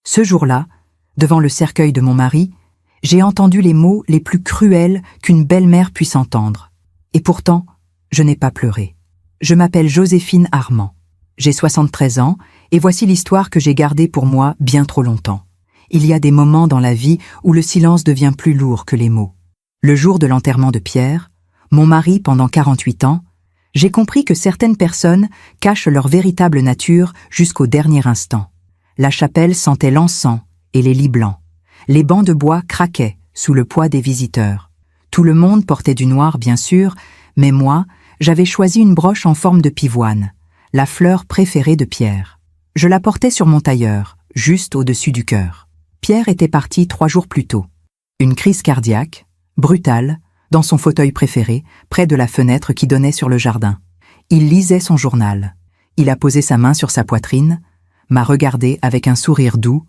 Ce jour-là, devant le cercueil de mon mari, j'ai entendu les mots les plus cruels qu'une belle-mère puisse entendre. Et pourtant, je n'ai pas pleuré. Je m'appelle Joséphine Armand. J'ai 73 ans et voici l'histoire que j'ai gardée pour moi bien trop longtemps. Il y a des moments dans la vie où le silence devient plus lourd que les mots. Le jour de l'enterrement de Pierre, mon mari pendant 48 ans, j'ai compris que certaines personnes cachent leur véritable nature jusqu'au dernier instant. La chapelle sentait l'encens et les lits blancs. Les bancs de bois craquaient sous le poids des visiteurs. Tout le monde portait du noir, bien sûr, mais moi, j'avais choisi une broche en forme de pivoine, la fleur préférée de Pierre. Je la portais sur mon tailleur, juste au-dessus du cœur. Pierre était parti 3 jours plus tôt. Une crise cardiaque, brutale, dans son fauteuil préféré, près de la fenêtre qui donnait sur le jardin. Il lisait son journal. Il a posé sa main sur sa poitrine, m'a regardé avec un sourire doux,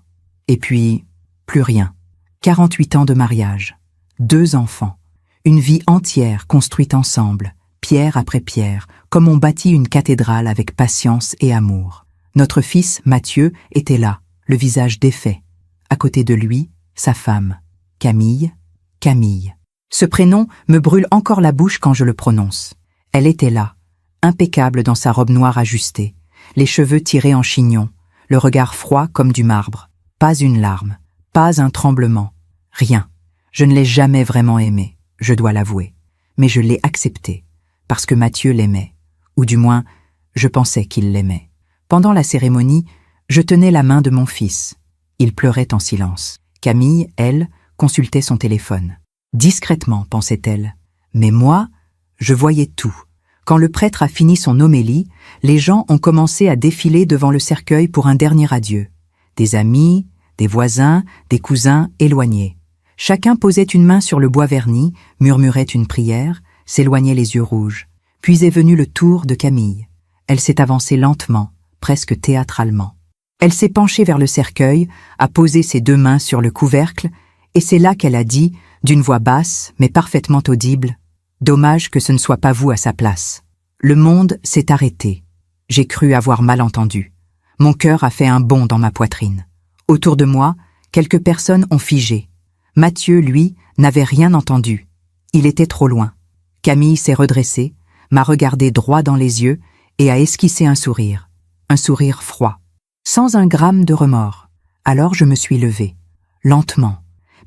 et puis, plus rien. 48 ans de mariage, 2 enfants, une vie entière construite ensemble, pierre après pierre, comme on bâtit une cathédrale avec patience et amour. Notre fils, Mathieu, était là, le visage défait. À côté de lui, sa femme, Camille. Ce prénom me brûle encore la bouche quand je le prononce. Elle était là, impeccable dans sa robe noire ajustée, les cheveux tirés en chignon, le regard froid comme du marbre. Pas une larme, pas un tremblement, rien. Je ne l'ai jamais vraiment aimé, je dois l'avouer. Mais je l'ai accepté, parce que Mathieu l'aimait, ou du moins, je pensais qu'il l'aimait. Pendant la cérémonie, je tenais la main de mon fils. Il pleurait en silence. Camille, elle, consultait son téléphone. Discrètement, pensait-elle. Mais moi, je voyais tout. Quand le prêtre a fini son homélie, les gens ont commencé à défiler devant le cercueil pour un dernier adieu. Des amis, des voisins, des cousins éloignés. Chacun posait une main sur le bois verni, murmurait une prière, s'éloignait les yeux rouges. Puis est venu le tour de Camille. Elle s'est avancée lentement, presque théâtralement. Elle s'est penchée vers le cercueil, a posé ses 2 mains sur le couvercle, et c'est là qu'elle a dit, d'une voix basse, mais parfaitement audible, « Dommage que ce ne soit pas vous à sa place. » Le monde s'est arrêté. J'ai cru avoir mal entendu. Mon cœur a fait un bond dans ma poitrine. Autour de moi, quelques personnes ont figé. Mathieu, lui, n'avait rien entendu. Il était trop loin. Camille s'est redressée, m'a regardé droit dans les yeux et a esquissé un sourire froid, sans un gramme de remords. Alors je me suis levée, lentement.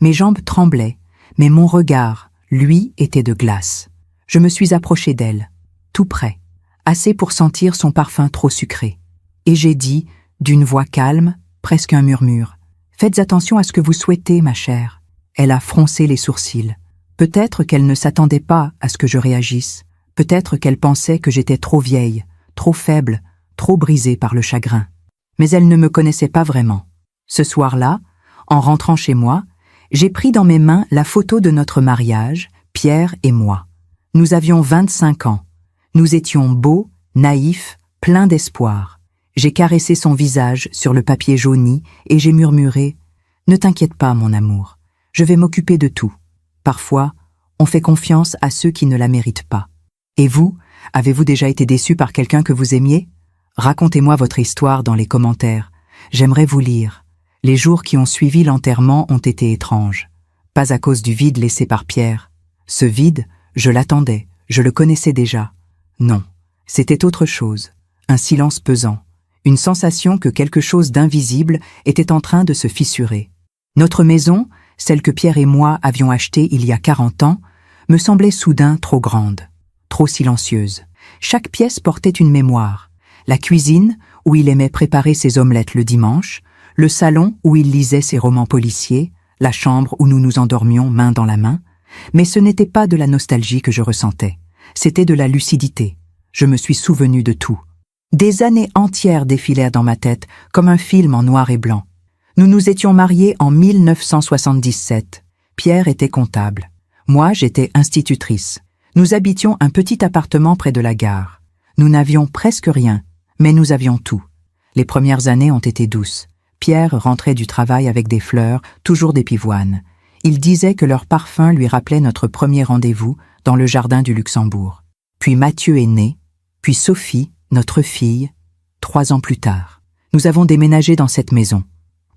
Mes jambes tremblaient, mais mon regard, lui, était de glace. Je me suis approchée d'elle, tout près, assez pour sentir son parfum trop sucré. Et j'ai dit, d'une voix calme, presque un murmure, « Faites attention à ce que vous souhaitez, ma chère. » Elle a froncé les sourcils. Peut-être qu'elle ne s'attendait pas à ce que je réagisse. Peut-être qu'elle pensait que j'étais trop vieille, trop faible, trop brisée par le chagrin. Mais elle ne me connaissait pas vraiment. Ce soir-là, en rentrant chez moi, j'ai pris dans mes mains la photo de notre mariage, Pierre et moi. Nous avions 25 ans. Nous étions beaux, naïfs, pleins d'espoir. J'ai caressé son visage sur le papier jauni et j'ai murmuré « Ne t'inquiète pas, mon amour, je vais m'occuper de tout. » Parfois, on fait confiance à ceux qui ne la méritent pas. Et vous, avez-vous déjà été déçu par quelqu'un que vous aimiez? Racontez-moi votre histoire dans les commentaires. J'aimerais vous lire. Les jours qui ont suivi l'enterrement ont été étranges. Pas à cause du vide laissé par Pierre. Ce vide, je l'attendais, je le connaissais déjà. Non, c'était autre chose. Un silence pesant. Une sensation que quelque chose d'invisible était en train de se fissurer. Notre maison, celle que Pierre et moi avions achetée il y a 40 ans, me semblait soudain trop grande, trop silencieuse. Chaque pièce portait une mémoire. La cuisine, où il aimait préparer ses omelettes le dimanche, le salon où il lisait ses romans policiers, la chambre où nous nous endormions main dans la main. Mais ce n'était pas de la nostalgie que je ressentais, c'était de la lucidité. Je me suis souvenu de tout. Des années entières défilèrent dans ma tête, comme un film en noir et blanc. Nous nous étions mariés en 1977. Pierre était comptable. Moi, j'étais institutrice. Nous habitions un petit appartement près de la gare. Nous n'avions presque rien, mais nous avions tout. Les premières années ont été douces. Pierre rentrait du travail avec des fleurs, toujours des pivoines. Il disait que leur parfum lui rappelait notre premier rendez-vous dans le jardin du Luxembourg. Puis Mathieu est né, puis Sophie, notre fille, 3 ans plus tard. Nous avons déménagé dans cette maison.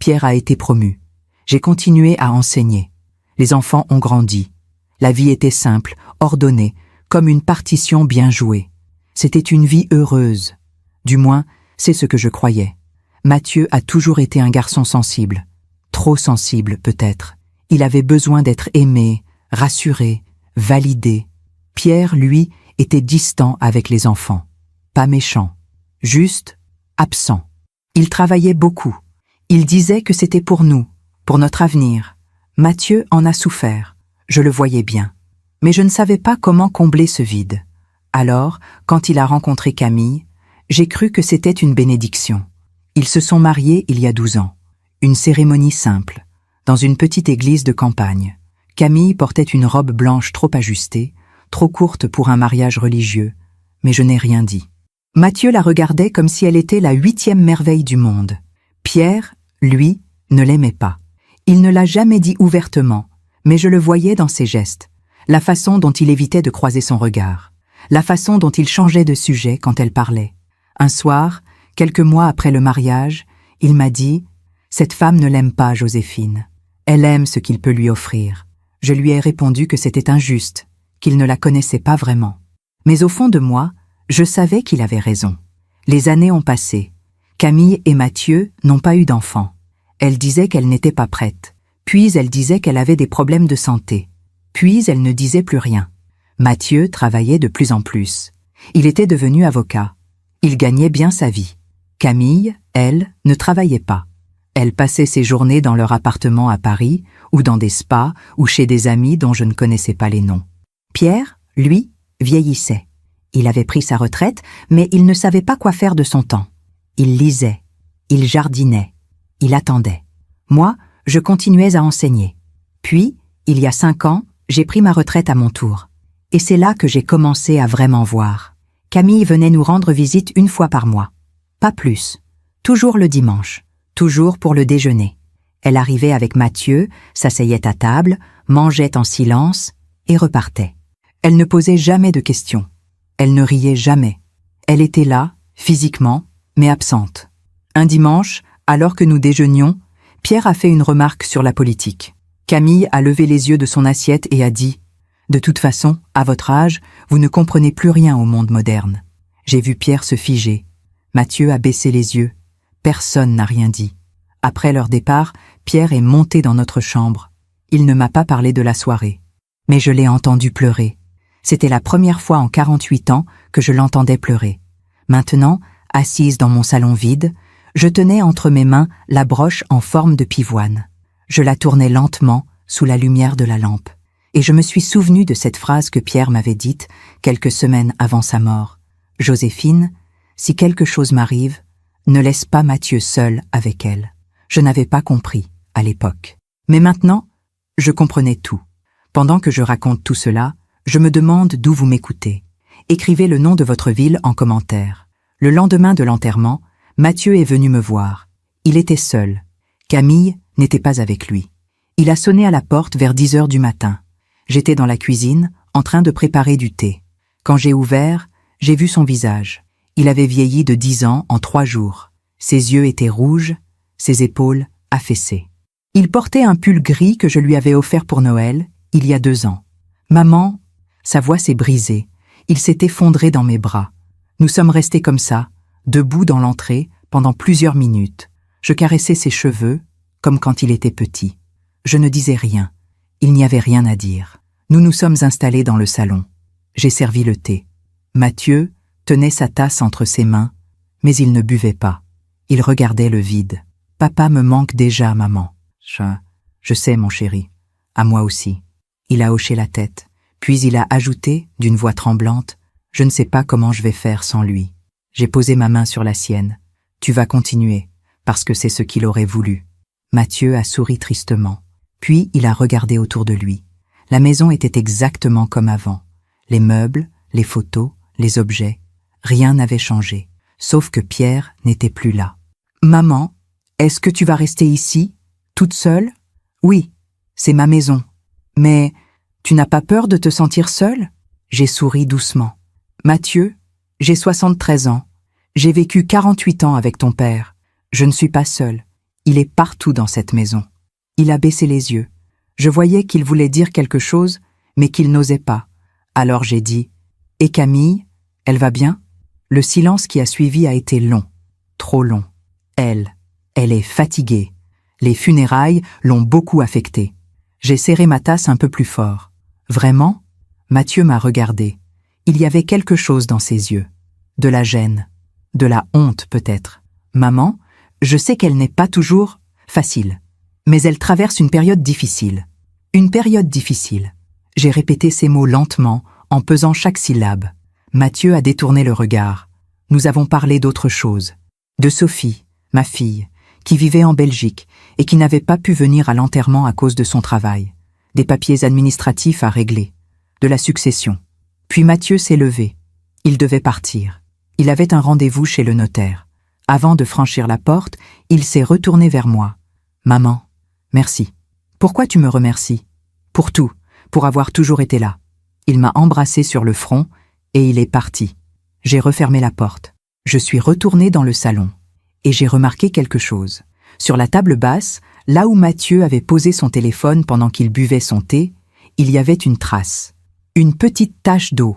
Pierre a été promu. J'ai continué à enseigner. Les enfants ont grandi. La vie était simple, ordonnée, comme une partition bien jouée. C'était une vie heureuse. Du moins, c'est ce que je croyais. Mathieu a toujours été un garçon sensible. Trop sensible, peut-être. Il avait besoin d'être aimé, rassuré, validé. Pierre, lui, était distant avec les enfants. Pas méchant. Juste absent. Il travaillait beaucoup. Il disait que c'était pour nous, pour notre avenir. Mathieu en a souffert. Je le voyais bien. Mais je ne savais pas comment combler ce vide. Alors, quand il a rencontré Camille, j'ai cru que c'était une bénédiction. Ils se sont mariés il y a 12 ans. Une cérémonie simple, dans une petite église de campagne. Camille portait une robe blanche trop ajustée, trop courte pour un mariage religieux, mais je n'ai rien dit. Mathieu la regardait comme si elle était la 8e merveille du monde. Pierre, lui, ne l'aimait pas. Il ne l'a jamais dit ouvertement, mais je le voyais dans ses gestes, la façon dont il évitait de croiser son regard, la façon dont il changeait de sujet quand elle parlait. Un soir, quelques mois après le mariage, il m'a dit « Cette femme ne l'aime pas, Joséphine. Elle aime ce qu'il peut lui offrir. » Je lui ai répondu que c'était injuste, qu'il ne la connaissait pas vraiment. Mais au fond de moi, je savais qu'il avait raison. Les années ont passé. Camille et Mathieu n'ont pas eu d'enfants. Elle disait qu'elle n'était pas prête. Puis elle disait qu'elle avait des problèmes de santé. Puis elle ne disait plus rien. Mathieu travaillait de plus en plus. Il était devenu avocat. Il gagnait bien sa vie. Camille, elle, ne travaillait pas. Elle passait ses journées dans leur appartement à Paris, ou dans des spas, ou chez des amis dont je ne connaissais pas les noms. Pierre, lui, vieillissait. Il avait pris sa retraite, mais il ne savait pas quoi faire de son temps. Il lisait, il jardinait, il attendait. Moi, je continuais à enseigner. Puis, il y a 5 ans, j'ai pris ma retraite à mon tour. Et c'est là que j'ai commencé à vraiment voir. Camille venait nous rendre visite 1 fois par mois. Pas plus. Toujours le dimanche. Toujours pour le déjeuner. Elle arrivait avec Mathieu, s'asseyait à table, mangeait en silence et repartait. Elle ne posait jamais de questions. Elle ne riait jamais. Elle était là, physiquement, mais absente. Un dimanche, alors que nous déjeunions, Pierre a fait une remarque sur la politique. Camille a levé les yeux de son assiette et a dit « De toute façon, à votre âge, vous ne comprenez plus rien au monde moderne. » J'ai vu Pierre se figer. Mathieu a baissé les yeux. Personne n'a rien dit. Après leur départ, Pierre est monté dans notre chambre. Il ne m'a pas parlé de la soirée. Mais je l'ai entendu pleurer. C'était la première fois en 48 ans que je l'entendais pleurer. Maintenant, assise dans mon salon vide, je tenais entre mes mains la broche en forme de pivoine. Je la tournais lentement sous la lumière de la lampe. Et je me suis souvenu de cette phrase que Pierre m'avait dite quelques semaines avant sa mort. « Joséphine, si quelque chose m'arrive, ne laisse pas Mathieu seul avec elle. » Je n'avais pas compris, à l'époque. Mais maintenant, je comprenais tout. Pendant que je raconte tout cela, je me demande d'où vous m'écoutez. Écrivez le nom de votre ville en commentaire. Le lendemain de l'enterrement, Mathieu est venu me voir. Il était seul. Camille n'était pas avec lui. Il a sonné à la porte vers 10 heures du matin. J'étais dans la cuisine, en train de préparer du thé. Quand j'ai ouvert, j'ai vu son visage. Il avait vieilli de 10 ans en 3 jours. Ses yeux étaient rouges, ses épaules affaissées. Il portait un pull gris que je lui avais offert pour Noël, il y a 2 ans. « Maman !» Sa voix s'est brisée. Il s'est effondré dans mes bras. Nous sommes restés comme ça, debout dans l'entrée, pendant plusieurs minutes. Je caressais ses cheveux, comme quand il était petit. Je ne disais rien. Il n'y avait rien à dire. Nous nous sommes installés dans le salon. J'ai servi le thé. Mathieu tenait sa tasse entre ses mains, mais il ne buvait pas. Il regardait le vide. « Papa me manque déjà, maman. »« Je sais, mon chéri. À moi aussi. » Il a hoché la tête. Puis il a ajouté, d'une voix tremblante, « Je ne sais pas comment je vais faire sans lui. » J'ai posé ma main sur la sienne. « Tu vas continuer, parce que c'est ce qu'il aurait voulu. » Mathieu a souri tristement. Puis il a regardé autour de lui. La maison était exactement comme avant. Les meubles, les photos, les objets, rien n'avait changé, sauf que Pierre n'était plus là. « Maman, est-ce que tu vas rester ici, toute seule ? » ?»« Oui, c'est ma maison. Mais tu n'as pas peur de te sentir seule ? » J'ai souri doucement. « Mathieu, j'ai 73 ans. J'ai vécu 48 ans avec ton père. Je ne suis pas seule. Il est partout dans cette maison. Il a baissé les yeux. Je voyais qu'il voulait dire quelque chose, mais qu'il n'osait pas. Alors j'ai dit « Et Camille, elle va bien ?» Le silence qui a suivi a été long, trop long. Elle est fatiguée. Les funérailles l'ont beaucoup affectée. J'ai serré ma tasse un peu plus fort. Vraiment? Mathieu m'a regardé. Il y avait quelque chose dans ses yeux. De la gêne. De la honte peut-être. Maman, je sais qu'elle n'est pas toujours facile. Mais elle traverse une période difficile. Une période difficile. J'ai répété ces mots lentement, en pesant chaque syllabe. Mathieu a détourné le regard. Nous avons parlé d'autre chose. De Sophie, ma fille, qui vivait en Belgique et qui n'avait pas pu venir à l'enterrement à cause de son travail. Des papiers administratifs à régler. De la succession. Puis Mathieu s'est levé. Il devait partir. Il avait un rendez-vous chez le notaire. Avant de franchir la porte, il s'est retourné vers moi. « Maman, merci. Pourquoi tu me remercies? Pour tout, pour avoir toujours été là. » Il m'a embrassé sur le front et il est parti. J'ai refermé la porte. Je suis retournée dans le salon. Et j'ai remarqué quelque chose. Sur la table basse, là où Mathieu avait posé son téléphone pendant qu'il buvait son thé, il y avait une trace. Une petite tache d'eau.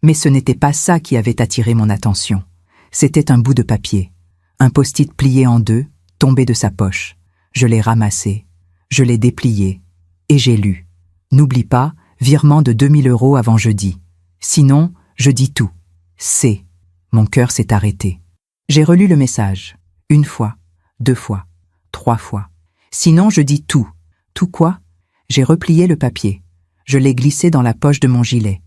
Mais ce n'était pas ça qui avait attiré mon attention. C'était un bout de papier. Un post-it plié en deux, tombé de sa poche. Je l'ai ramassé. Je l'ai déplié. Et j'ai lu. N'oublie pas, virement de 2000 € avant jeudi. Sinon, je dis tout. C'est. Mon cœur s'est arrêté. J'ai relu le message. 1 fois, 2 fois, 3 fois. Sinon, je dis tout. Tout quoi? J'ai replié le papier. Je l'ai glissé dans la poche de mon gilet.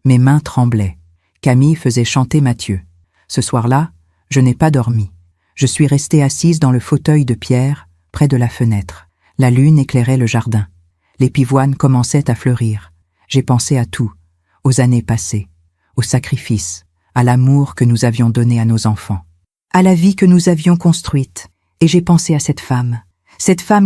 Mes mains tremblaient. Camille faisait chanter Mathieu. Ce soir-là, je n'ai pas dormi. Je suis restée assise dans le fauteuil de pierre, près de la fenêtre. La lune éclairait le jardin. Les pivoines commençaient à fleurir. J'ai pensé à tout, aux années passées, aux sacrifices, à l'amour que nous avions donné à nos enfants, à la vie que nous avions construite. Et j'ai pensé à cette femme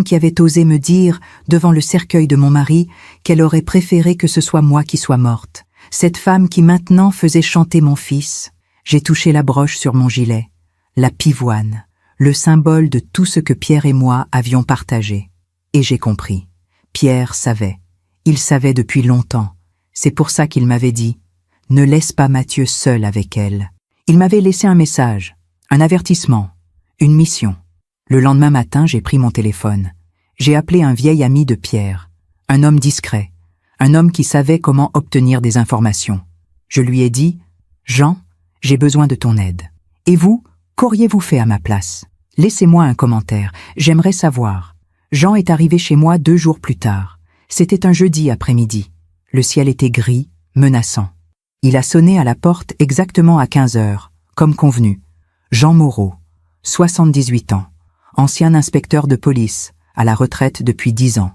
qui avait osé me dire, devant le cercueil de mon mari, qu'elle aurait préféré que ce soit moi qui sois morte. Cette femme qui maintenant faisait chanter mon fils. J'ai touché la broche sur mon gilet, la pivoine, le symbole de tout ce que Pierre et moi avions partagé. Et j'ai compris. Pierre savait. Il savait depuis longtemps. C'est pour ça qu'il m'avait dit « Ne laisse pas Mathieu seul avec elle ». Il m'avait laissé un message, un avertissement, une mission. Le lendemain matin, j'ai pris mon téléphone. J'ai appelé un vieil ami de Pierre, un homme discret, un homme qui savait comment obtenir des informations. Je lui ai dit « Jean, j'ai besoin de ton aide. Et vous, qu'auriez-vous fait à ma place? Laissez-moi un commentaire, j'aimerais savoir. » Jean est arrivé chez moi 2 jours plus tard. C'était un jeudi après-midi. Le ciel était gris, menaçant. Il a sonné à la porte exactement à 15 h, comme convenu. Jean Moreau, 78 ans, ancien inspecteur de police, à la retraite depuis 10 ans.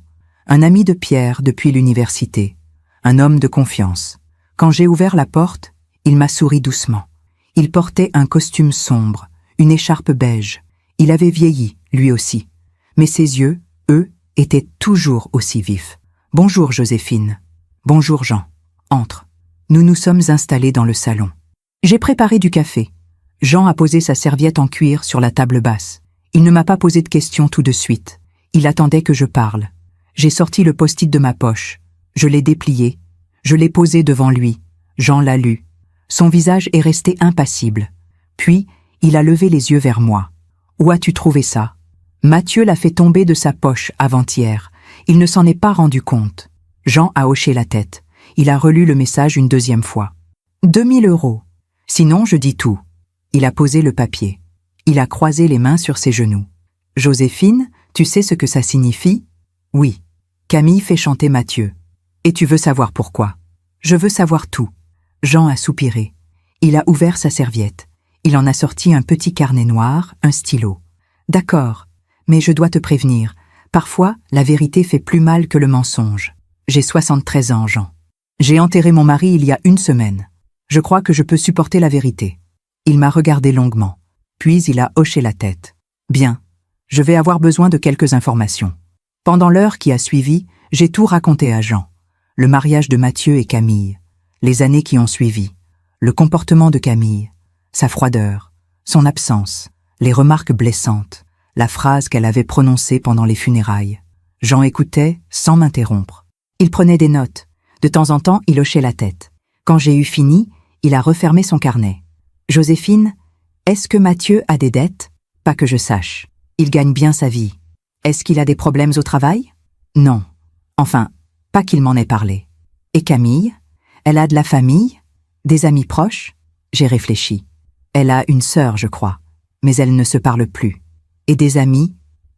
Un ami de Pierre depuis l'université. Un homme de confiance. Quand j'ai ouvert la porte, il m'a souri doucement. Il portait un costume sombre, une écharpe beige. Il avait vieilli, lui aussi. Mais ses yeux, eux, étaient toujours aussi vifs. « Bonjour Joséphine. »« Bonjour Jean. Entre. » Nous nous sommes installés dans le salon. J'ai préparé du café. Jean a posé sa serviette en cuir sur la table basse. Il ne m'a pas posé de questions tout de suite. Il attendait que je parle. J'ai sorti le post-it de ma poche. Je l'ai déplié. Je l'ai posé devant lui. Jean l'a lu. Son visage est resté impassible. Puis, il a levé les yeux vers moi. « Où as-tu trouvé ça ?» Mathieu l'a fait tomber de sa poche avant-hier. Il ne s'en est pas rendu compte. Jean a hoché la tête. Il a relu le message une 2e fois. 2000 €. Sinon, je dis tout. Il a posé le papier. Il a croisé les mains sur ses genoux. Joséphine, tu sais ce que ça signifie? Oui. Camille fait chanter Mathieu. Et tu veux savoir pourquoi? Je veux savoir tout. Jean a soupiré. Il a ouvert sa serviette. Il en a sorti un petit carnet noir, un stylo. D'accord. Mais je dois te prévenir, parfois, la vérité fait plus mal que le mensonge. J'ai 73 ans, Jean. J'ai enterré mon mari il y a 1 semaine. Je crois que je peux supporter la vérité. Il m'a regardé longuement. Puis il a hoché la tête. Bien, je vais avoir besoin de quelques informations. Pendant l'heure qui a suivi, j'ai tout raconté à Jean. Le mariage de Mathieu et Camille, les années qui ont suivi, le comportement de Camille, sa froideur, son absence, les remarques blessantes, la phrase qu'elle avait prononcée pendant les funérailles. Jean écoutait sans m'interrompre. Il prenait des notes. De temps en temps, il hochait la tête. Quand j'ai eu fini, il a refermé son carnet. « Joséphine, est-ce que Mathieu a des dettes ? Pas que je sache. Il gagne bien sa vie. Est-ce qu'il a des problèmes au travail ? Non. Enfin, pas qu'il m'en ait parlé. Et Camille ? Elle a de la famille ? Des amis proches ? J'ai réfléchi. Elle a une sœur, je crois, mais elle ne se parle plus. Et des amis ?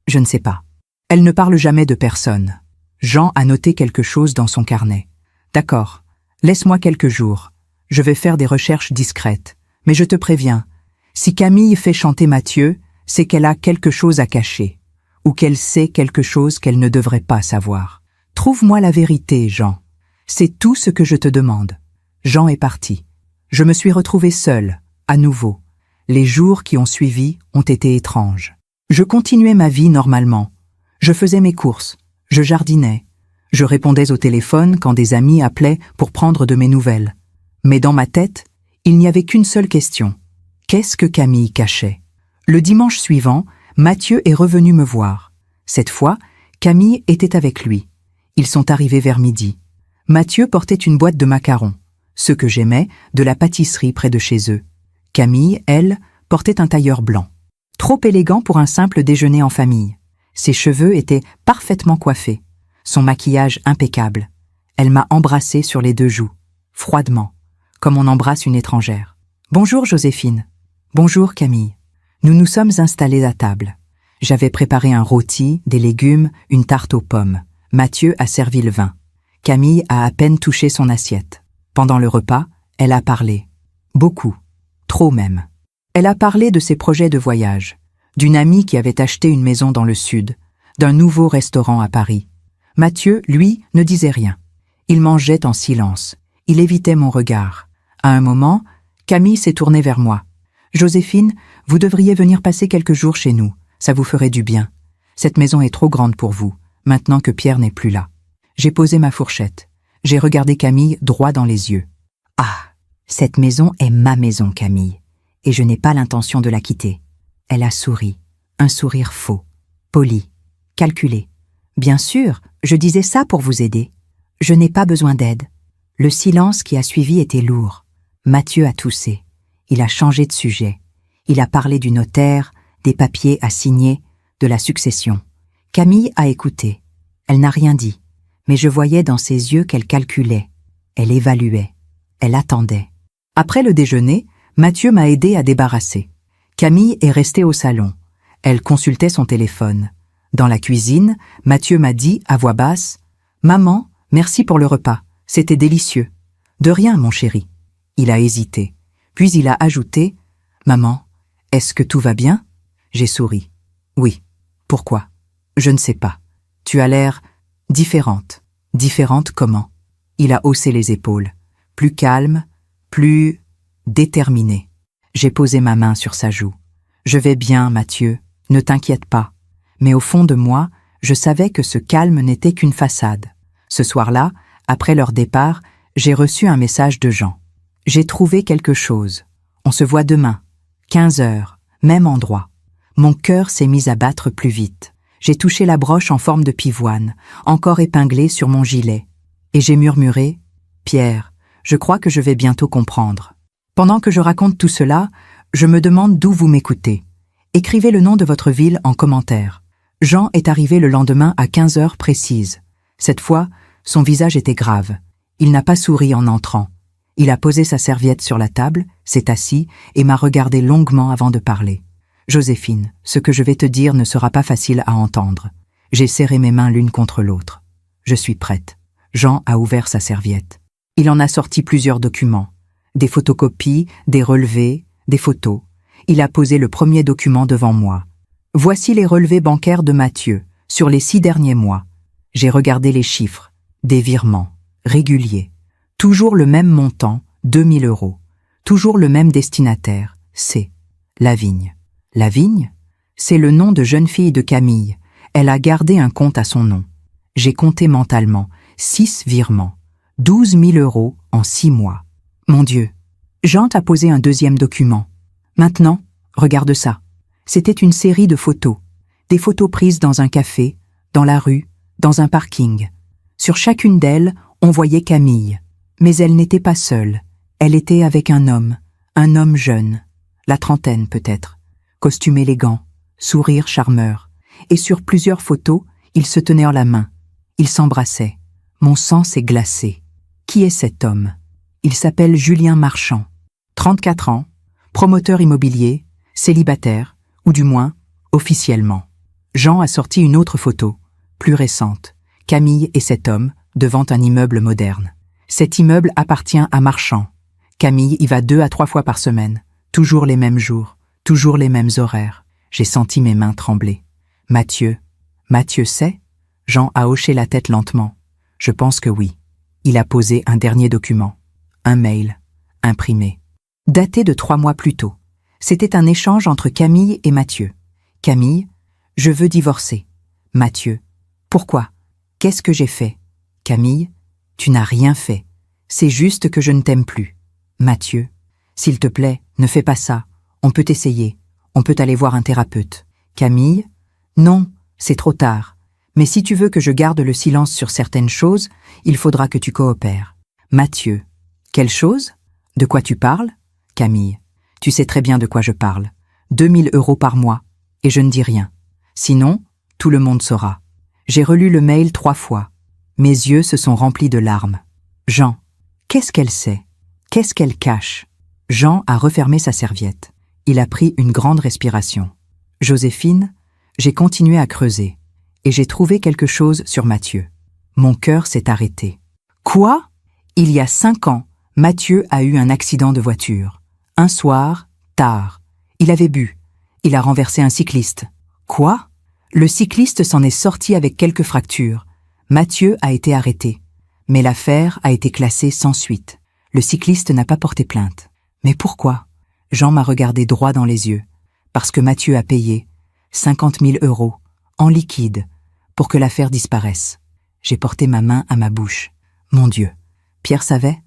Je ne sais pas. Elle ne parle jamais de personne. Jean a noté quelque chose dans son carnet. D'accord, laisse-moi quelques jours. Je vais faire des recherches discrètes. Mais je te préviens, si Camille fait chanter Mathieu, c'est qu'elle a quelque chose à cacher, ou qu'elle sait quelque chose qu'elle ne devrait pas savoir. Trouve-moi la vérité, Jean. C'est tout ce que je te demande. Jean est parti. Je me suis retrouvée seule, à nouveau. Les jours qui ont suivi ont été étranges. Je continuais ma vie normalement. Je faisais mes courses, je jardinais. Je répondais au téléphone quand des amis appelaient pour prendre de mes nouvelles. Mais dans ma tête, il n'y avait qu'une seule question. Qu'est-ce que Camille cachait ? Le dimanche suivant, Mathieu est revenu me voir. Cette fois, Camille était avec lui. Ils sont arrivés vers midi. Mathieu portait une boîte de macarons, ceux que j'aimais, de la pâtisserie près de chez eux. Camille, elle, portait un tailleur blanc. Trop élégant pour un simple déjeuner en famille. Ses cheveux étaient parfaitement coiffés. Son maquillage impeccable. Elle m'a embrassé sur les 2 joues, froidement, comme on embrasse une étrangère. « Bonjour Joséphine. »« Bonjour Camille. » Nous nous sommes installés à table. J'avais préparé un rôti, des légumes, une tarte aux pommes. Mathieu a servi le vin. Camille a à peine touché son assiette. Pendant le repas, elle a parlé. Beaucoup. Trop même. Elle a parlé de ses projets de voyage, d'une amie qui avait acheté une maison dans le sud, d'un nouveau restaurant à Paris. Mathieu, lui, ne disait rien. Il mangeait en silence. Il évitait mon regard. À un moment, Camille s'est tournée vers moi. « Joséphine, vous devriez venir passer quelques jours chez nous. Ça vous ferait du bien. Cette maison est trop grande pour vous, maintenant que Pierre n'est plus là. » J'ai posé ma fourchette. J'ai regardé Camille droit dans les yeux. « Ah, cette maison est ma maison, Camille, et je n'ai pas l'intention de la quitter. » Elle a souri, un sourire faux, poli, calculé. « Bien sûr, je disais ça pour vous aider. Je n'ai pas besoin d'aide. » Le silence qui a suivi était lourd. Mathieu a toussé. Il a changé de sujet. Il a parlé du notaire, des papiers à signer, de la succession. Camille a écouté. Elle n'a rien dit, mais je voyais dans ses yeux qu'elle calculait. Elle évaluait. Elle attendait. Après le déjeuner, Mathieu m'a aidé à débarrasser. Camille est restée au salon. Elle consultait son téléphone. Dans la cuisine, Mathieu m'a dit à voix basse « Maman, merci pour le repas. C'était délicieux. »« De rien, mon chéri. » Il a hésité. Puis il a ajouté « Maman, est-ce que tout va bien ?» J'ai souri. « Oui. Pourquoi ? Je ne sais pas. Tu as l'air différente. » « Différente comment ?» Il a haussé les épaules. Plus calme, plus déterminé. J'ai posé ma main sur sa joue. « Je vais bien, Mathieu. Ne t'inquiète pas. » Mais au fond de moi, je savais que ce calme n'était qu'une façade. Ce soir-là, après leur départ, j'ai reçu un message de Jean. « J'ai trouvé quelque chose. On se voit demain. 15 heures, même endroit. » Mon cœur s'est mis à battre plus vite. J'ai touché la broche en forme de pivoine, encore épinglée sur mon gilet. Et j'ai murmuré « Pierre, je crois que je vais bientôt comprendre. » Pendant que je raconte tout cela, je me demande d'où vous m'écoutez. Écrivez le nom de votre ville en commentaire. Jean est arrivé le lendemain à 15 heures précises. Cette fois, son visage était grave. Il n'a pas souri en entrant. Il a posé sa serviette sur la table, s'est assis et m'a regardé longuement avant de parler. « Joséphine, ce que je vais te dire ne sera pas facile à entendre. » J'ai serré mes mains l'une contre l'autre. « Je suis prête. » Jean a ouvert sa serviette. Il en a sorti plusieurs documents. Des photocopies, des relevés, des photos. Il a posé le premier document devant moi. « Voici les relevés bancaires de Mathieu, sur les 6 derniers mois. » J'ai regardé les chiffres. Des virements, réguliers. Toujours le même montant, 2000 €. Toujours le même destinataire, c'est Lavigne. Lavigne, c'est le nom de jeune fille de Camille. Elle a gardé un compte à son nom. J'ai compté mentalement 6 virements, 12 000 € en 6 mois. Mon Dieu. Jean a posé un deuxième document. Maintenant, regarde ça. C'était une série de photos. Des photos prises dans un café, dans la rue, dans un parking. Sur chacune d'elles, on voyait Camille. Mais elle n'était pas seule. Elle était avec un homme jeune, la trentaine peut-être, costume élégant, sourire charmeur. Et sur plusieurs photos, ils se tenaient la main. Ils s'embrassaient. Mon sang s'est glacé. Qui est cet homme? Il s'appelle Julien Marchand. 34 ans, promoteur immobilier, célibataire, ou du moins, officiellement. Jean a sorti une autre photo, plus récente. Camille et cet homme, devant un immeuble moderne. Cet immeuble appartient à Marchand. Camille y va 2 à 3 fois par semaine. Toujours les mêmes jours, toujours les mêmes horaires. J'ai senti mes mains trembler. Mathieu sait? Jean a hoché la tête lentement. Je pense que oui. Il a posé un dernier document. Un mail, imprimé. Daté de 3 mois plus tôt. C'était un échange entre Camille et Mathieu. Camille, je veux divorcer. Mathieu, pourquoi? Qu'est-ce que j'ai fait? Camille, tu n'as rien fait. C'est juste que je ne t'aime plus. Mathieu, s'il te plaît, ne fais pas ça. On peut essayer. On peut aller voir un thérapeute. Camille, non, c'est trop tard. Mais si tu veux que je garde le silence sur certaines choses, il faudra que tu coopères. Mathieu, quelle chose? De quoi tu parles? Camille, tu sais très bien de quoi je parle. 2000 € par mois. Et je ne dis rien. Sinon, tout le monde saura. J'ai relu le mail 3 fois. Mes yeux se sont remplis de larmes. Jean, qu'est-ce qu'elle sait? Qu'est-ce qu'elle cache? Jean a refermé sa serviette. Il a pris une grande respiration. Joséphine, j'ai continué à creuser. Et j'ai trouvé quelque chose sur Mathieu. Mon cœur s'est arrêté. Quoi? Il y a 5 ans, Mathieu a eu un accident de voiture. Un soir, tard. Il avait bu. Il a renversé un cycliste. Quoi? Le cycliste s'en est sorti avec quelques fractures. Mathieu a été arrêté. Mais l'affaire a été classée sans suite. Le cycliste n'a pas porté plainte. Mais pourquoi? Jean m'a regardé droit dans les yeux. Parce que Mathieu a payé 50 000 € en liquide, pour que l'affaire disparaisse. J'ai porté ma main à ma bouche. Mon Dieu, Pierre savait?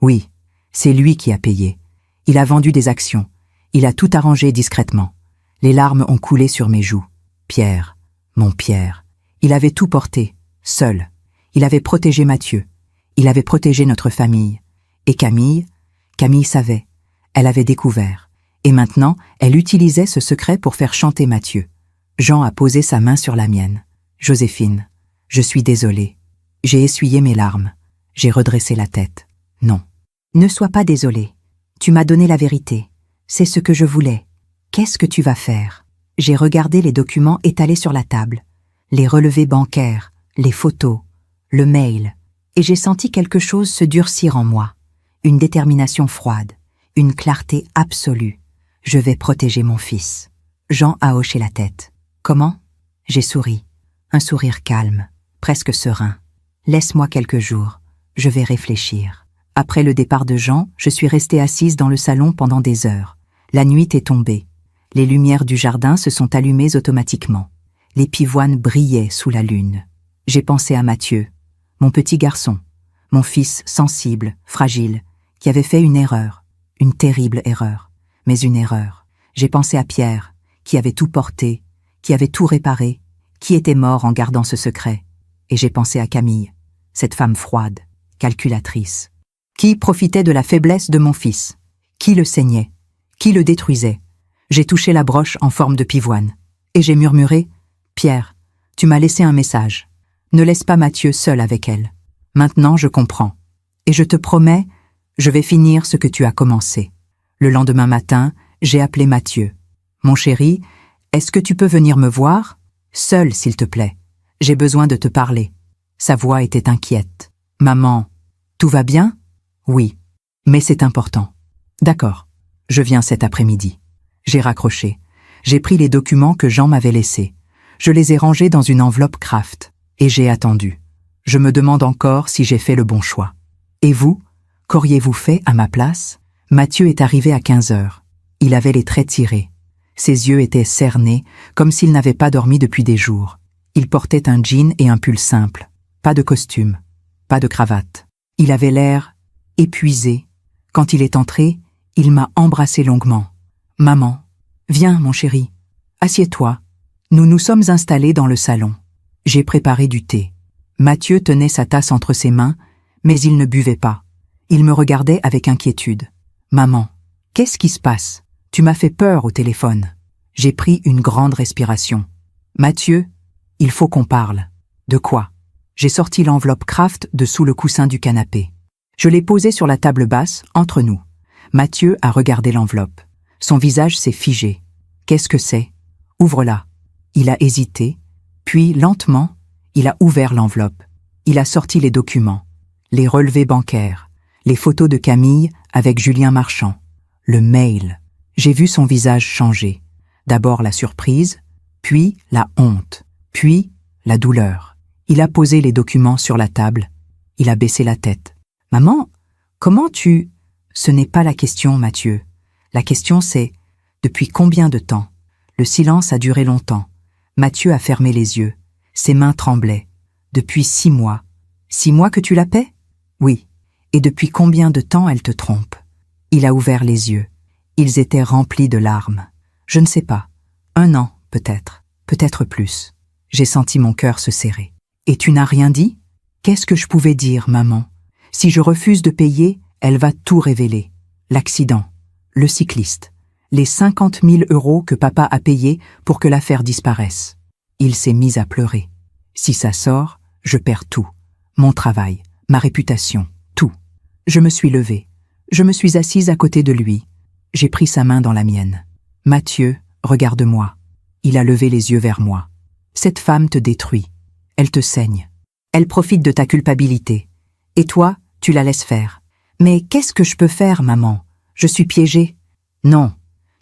Oui, c'est lui qui a payé. Il a vendu des actions. Il a tout arrangé discrètement. Les larmes ont coulé sur mes joues. Pierre, mon Pierre, il avait tout porté, seul. Il avait protégé Mathieu. Il avait protégé notre famille. Et Camille savait. Elle avait découvert. Et maintenant, elle utilisait ce secret pour faire chanter Mathieu. Jean a posé sa main sur la mienne. Joséphine, je suis désolée. J'ai essuyé mes larmes. J'ai redressé la tête. Non. Ne sois pas désolée. Tu m'as donné la vérité. C'est ce que je voulais. Qu'est-ce que tu vas faire? J'ai regardé les documents étalés sur la table. Les relevés bancaires, les photos, le mail. Et j'ai senti quelque chose se durcir en moi. Une détermination froide. Une clarté absolue. Je vais protéger mon fils. Jean a hoché la tête. Comment? J'ai souri. Un sourire calme, presque serein. Laisse-moi quelques jours. Je vais réfléchir. Après le départ de Jean, je suis restée assise dans le salon pendant des heures. La nuit est tombée. Les lumières du jardin se sont allumées automatiquement. Les pivoines brillaient sous la lune. J'ai pensé à Mathieu, mon petit garçon, mon fils sensible, fragile, qui avait fait une erreur, une terrible erreur, mais une erreur. J'ai pensé à Pierre, qui avait tout porté, qui avait tout réparé, qui était mort en gardant ce secret. Et j'ai pensé à Camille, cette femme froide, calculatrice, qui profitait de la faiblesse de mon fils, qui le saignait, qui le détruisait. J'ai touché la broche en forme de pivoine, et j'ai murmuré « Pierre, tu m'as laissé un message. Ne laisse pas Mathieu seul avec elle. Maintenant, je comprends. Et je te promets, je vais finir ce que tu as commencé. » Le lendemain matin, j'ai appelé Mathieu. « Mon chéri, est-ce que tu peux venir me voir? Seul, s'il te plaît. J'ai besoin de te parler. » Sa voix était inquiète. « Maman, tout va bien? » « Oui, mais c'est important. »« D'accord, je viens cet après-midi. » J'ai raccroché. J'ai pris les documents que Jean m'avait laissés. Je les ai rangés dans une enveloppe Kraft. Et j'ai attendu. Je me demande encore si j'ai fait le bon choix. Et vous, qu'auriez-vous fait à ma place? Mathieu est arrivé à 15 heures. Il avait les traits tirés. Ses yeux étaient cernés, comme s'il n'avait pas dormi depuis des jours. Il portait un jean et un pull simple. Pas de costume, pas de cravate. Il avait l'air épuisé. Quand il est entré, il m'a embrassé longuement. « Maman, viens, mon chéri. Assieds-toi. Nous nous sommes installés dans le salon. J'ai préparé du thé. Mathieu tenait sa tasse entre ses mains, mais il ne buvait pas. Il me regardait avec inquiétude. « Maman, qu'est-ce qui se passe? Tu m'as fait peur au téléphone. » J'ai pris une grande respiration. « Mathieu, il faut qu'on parle. » « De quoi ?» J'ai sorti l'enveloppe Kraft de sous le coussin du canapé. Je l'ai posée sur la table basse, entre nous. Mathieu a regardé l'enveloppe. Son visage s'est figé. « Qu'est-ce que c'est? Ouvre-la. » Il a hésité, puis, lentement, il a ouvert l'enveloppe. Il a sorti les documents, les relevés bancaires, les photos de Camille avec Julien Marchand, le mail. J'ai vu son visage changer. D'abord la surprise, puis la honte, puis la douleur. Il a posé les documents sur la table. Il a baissé la tête. « Maman, comment tu… » Ce n'est pas la question, Mathieu. La question c'est « Depuis combien de temps ?» Le silence a duré longtemps. Mathieu a fermé les yeux. Ses mains tremblaient. « Depuis 6 mois. 6 mois que tu la paies ? » ?»« Oui. Et depuis combien de temps elle te trompe ?» Il a ouvert les yeux. Ils étaient remplis de larmes. « Je ne sais pas. 1 an, peut-être. Peut-être plus. » J'ai senti mon cœur se serrer. « Et tu n'as rien dit ? » Qu'est-ce que je pouvais dire, maman? Si je refuse de payer, elle va tout révéler. L'accident, le cycliste, les 50 000 € que papa a payés pour que l'affaire disparaisse. Il s'est mis à pleurer. Si ça sort, je perds tout. Mon travail, ma réputation, tout. Je me suis levée. Je me suis assise à côté de lui. J'ai pris sa main dans la mienne. « Mathieu, regarde-moi. » Il a levé les yeux vers moi. « Cette femme te détruit. Elle te saigne. Elle profite de ta culpabilité. Et toi, tu la laisses faire. Mais qu'est-ce que je peux faire, maman? Je suis piégée. » « Non,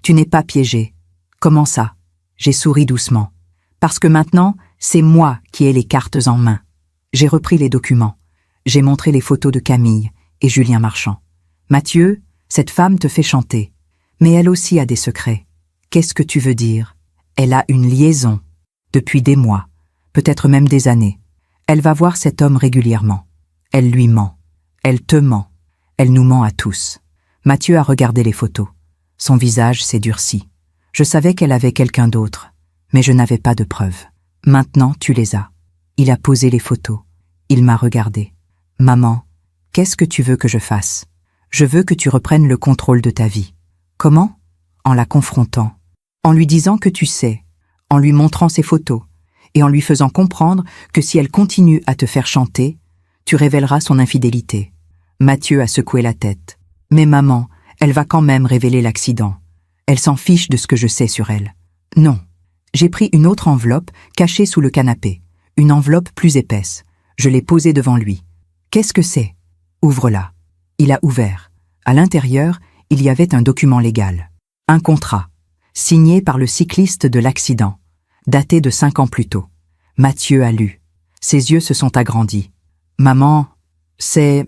tu n'es pas piégée. » « Comment ça ?» J'ai souri doucement. « Parce que maintenant, c'est moi qui ai les cartes en main. » J'ai repris les documents. J'ai montré les photos de Camille et Julien Marchand. « Mathieu, cette femme te fait chanter. Mais elle aussi a des secrets. Qu'est-ce que tu veux dire? Elle a une liaison. Depuis des mois, peut-être même des années. Elle va voir cet homme régulièrement. Elle lui ment. Elle te ment. Elle nous ment à tous. » Mathieu a regardé les photos. Son visage s'est durci. Je savais qu'elle avait quelqu'un d'autre, mais je n'avais pas de preuves. Maintenant, tu les as. Il a posé les photos. Il m'a regardé. « Maman, qu'est-ce que tu veux que je fasse? Je veux que tu reprennes le contrôle de ta vie. » Comment? En la confrontant. En lui disant que tu sais. En lui montrant ses photos. Et en lui faisant comprendre que si elle continue à te faire chanter, tu révéleras son infidélité. Mathieu a secoué la tête. « Mais maman, elle va quand même révéler l'accident. Elle s'en fiche de ce que je sais sur elle. » Non. J'ai pris une autre enveloppe cachée sous le canapé. Une enveloppe plus épaisse. Je l'ai posée devant lui. « Qu'est-ce que c'est? » « Ouvre-la. » Il a ouvert. À l'intérieur, il y avait un document légal. Un contrat. Signé par le cycliste de l'accident. Daté de 5 ans plus tôt. Mathieu a lu. Ses yeux se sont agrandis. « Maman, c'est